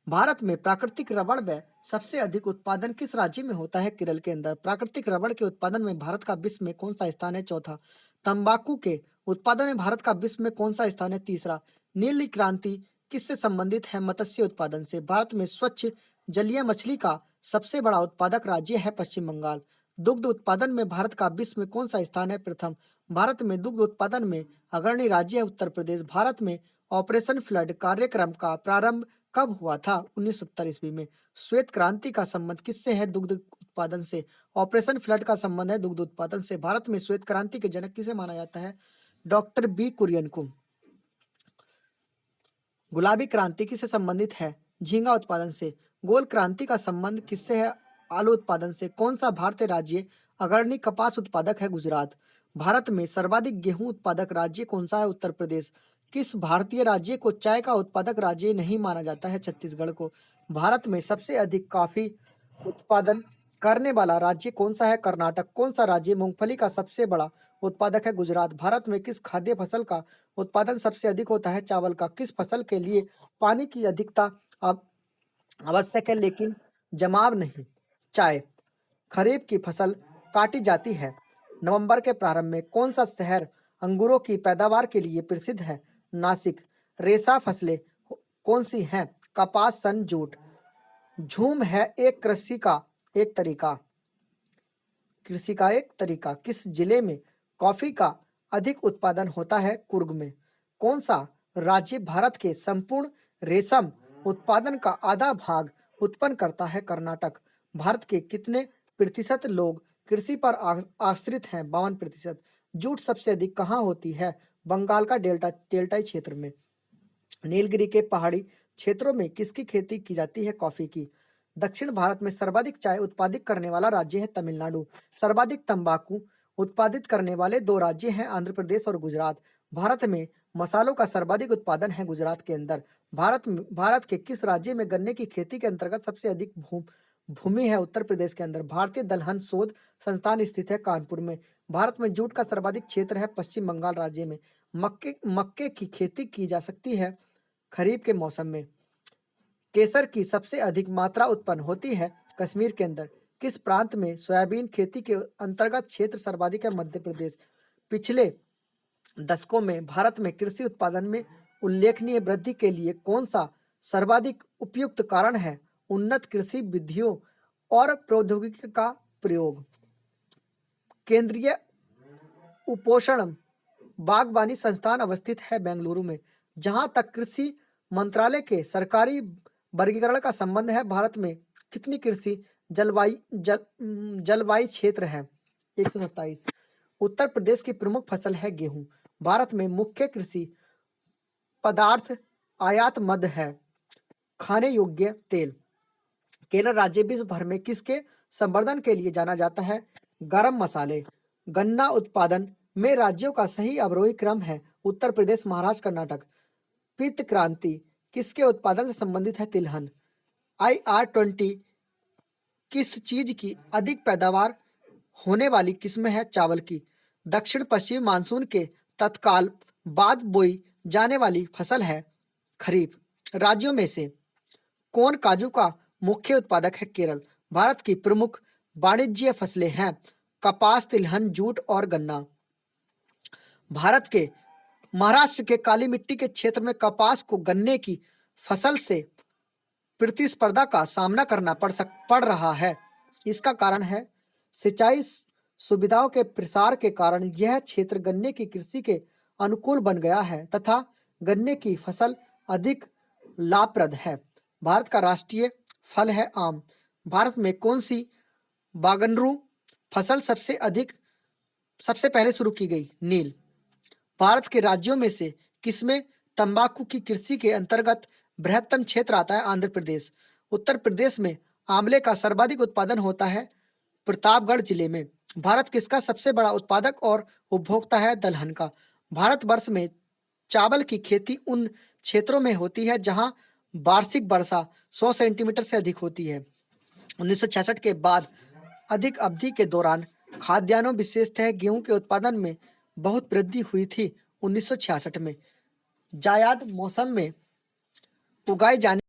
भारत में प्राकृतिक रबड़ व सबसे अधिक उत्पादन किस राज्य में होता है? केरल के अंदर। प्राकृतिक रबड़ के उत्पादन में भारत का विश्व में कौन सा स्थान है? चौथा। तंबाकू के उत्पादन में भारत का विश्व में कौन सा स्थान है? तीसरा। नीली क्रांति किससे संबंधित है? मत्स्य उत्पादन से। भारत में स्वच्छ जलीय मछली का सबसे बड़ा उत्पादक राज्य है पश्चिम बंगाल। दुग्ध उत्पादन में भारत का विश्व में कौन सा स्थान है? प्रथम। भारत में दुग्ध उत्पादन में अग्रणी राज्य है उत्तर प्रदेश। भारत में ऑपरेशन फ्लड कार्यक्रम का प्रारंभ कब हुआ था? 1970 ईस्वी में। श्वेत क्रांति का संबंध किससे है? दुग्ध उत्पादन से। ऑपरेशन फ्लड का संबंध है दुग्ध उत्पादन से। भारत में श्वेत क्रांति के जनक किसे माना जाता है? डॉक्टर बी कुरियन को। गुलाबी क्रांति किससे संबंधित है? झींगा उत्पादन से। गोल क्रांति का संबंध किससे है? आलू उत्पादन से। कौन सा भारतीय राज्य अग्रणी कपास उत्पादक है? गुजरात। भारत में सर्वाधिक गेहूं उत्पादक राज्य कौन सा है? उत्तर प्रदेश। किस भारतीय राज्य को चाय का उत्पादक राज्य नहीं माना जाता है? छत्तीसगढ़ को। भारत में सबसे अधिक कॉफी उत्पादन करने वाला राज्य कौन सा है? कर्नाटक। कौन सा राज्य मूंगफली का सबसे बड़ा उत्पादक है? गुजरात। भारत में किस खाद्य फसल का उत्पादन सबसे अधिक होता है? चावल का। किस फसल के लिए पानी की अधिकता आवश्यक है लेकिन जमाव नहीं? चाय। खरीफ की फसल काटी जाती है नवंबर के प्रारंभ में। कौन सा शहर अंगूरों की पैदावार के लिए प्रसिद्ध है? नासिक। रेशा फसलें कौन सी हैं? कपास, सन, जूट। झूम है एक कृषि का एक तरीका। किस जिले में कॉफी का अधिक उत्पादन होता है? कुर्ग में। कौन सा राज्य भारत के संपूर्ण रेशम उत्पादन का आधा भाग उत्पन्न करता है? कर्नाटक। भारत के कितने प्रतिशत लोग कृषि पर आश्रित हैं? 52%। जूट सबसे अधिक कहाँ होती है? बंगाल का डेल्टाई क्षेत्र में। नीलगिरी के पहाड़ी क्षेत्रों में किसकी खेती की जाती है? कॉफी की। दक्षिण भारत में सर्वाधिक चाय उत्पादित करने वाला राज्य है तमिलनाडु। सर्वाधिक तंबाकू उत्पादित करने वाले दो राज्य हैं आंध्र प्रदेश और गुजरात। भारत में मसालों का सर्वाधिक उत्पादन है गुजरात के अंदर। भारत के किस राज्य में गन्ने की खेती के अंतर्गत सबसे अधिक भूमि है? उत्तर प्रदेश के अंदर। भारतीय दलहन शोध संस्थान स्थित है कानपुर में। भारत में जूट का सर्वाधिक क्षेत्र है पश्चिम बंगाल राज्य में। मक्के की खेती की जा सकती है खरीफ के मौसम में। केसर की सबसे अधिक मात्रा उत्पन्न होती है कश्मीर के अंदर। किस प्रांत में सोयाबीन खेती के अंतर्गत क्षेत्र सर्वाधिक है? मध्य प्रदेश। पिछले दशकों में भारत में कृषि उत्पादन में उल्लेखनीय वृद्धि के लिए कौन सा सर्वाधिक उपयुक्त कारण है? उन्नत कृषि विधियों और प्रौद्योगिकी का प्रयोग। केंद्रीय उपोषण बागवानी संस्थान अवस्थित है बेंगलुरु में। जहां तक कृषि मंत्रालय के सरकारी वर्गीकरण का संबंध है, भारत में कितनी कृषि जलवायु क्षेत्र है? 127। उत्तर प्रदेश की प्रमुख फसल है गेहूं। भारत में मुख्य कृषि पदार्थ आयात मद है खाने योग्य तेल। केरल राज्य विश्व भर में किसके संवर्धन के लिए जाना जाता है? गरम मसाले। गन्ना उत्पादन में राज्यों का सही अवरोही क्रम है उत्तर प्रदेश, महाराष्ट्र, कर्नाटक। पीत क्रांति किसके उत्पादन से संबंधित है? तिलहन। IR-20 किस चीज की अधिक पैदावार होने वाली किस्म है? चावल की। दक्षिण पश्चिमी मानसून के तत्काल बाद बोई जाने वाली फसल है खरीफ। राज्यों में से कौन काजू का मुख्य उत्पादक है? केरल। भारत की प्रमुख वाणिज्य फसलें हैं कपास, तिलहन, जूट और गन्ना। भारत के महाराष्ट्र के काली मिट्टी के क्षेत्र में कपास को गन्ने की फसल से प्रतिस्पर्धा का सामना करना पड़ रहा है। इसका कारण है सिंचाई सुविधाओं के प्रसार के कारण यह क्षेत्र गन्ने की कृषि के अनुकूल बन गया है तथा गन्ने की फसल अधिक लाभप्रद है। भारत का राष्ट्रीय फल है आम। भारत में कौन सी बागनरू फसल सबसे पहले शुरू की गई? नील। भारत के राज्यों में से किसमें तंबाकू की कृषि के अंतर्गत बृहत्तम क्षेत्र आता है? आंध्र प्रदेश। उत्तर प्रदेश में आंवले का सर्वाधिक उत्पादन होता है प्रतापगढ़ जिले में। भारत किसका सबसे बड़ा उत्पादक और उपभोक्ता है? दलहन का। भारतवर्ष में चावल की खेती उन क्षेत्रों में होती है जहां वार्षिक वर्षा 100 सेंटीमीटर से अधिक होती है। 1966 के बाद अधिक अवधि के दौरान खाद्यान्नों विशेषतः गेहूं के उत्पादन में बहुत वृद्धि हुई थी। 1966 में जायद मौसम में उगाए जाने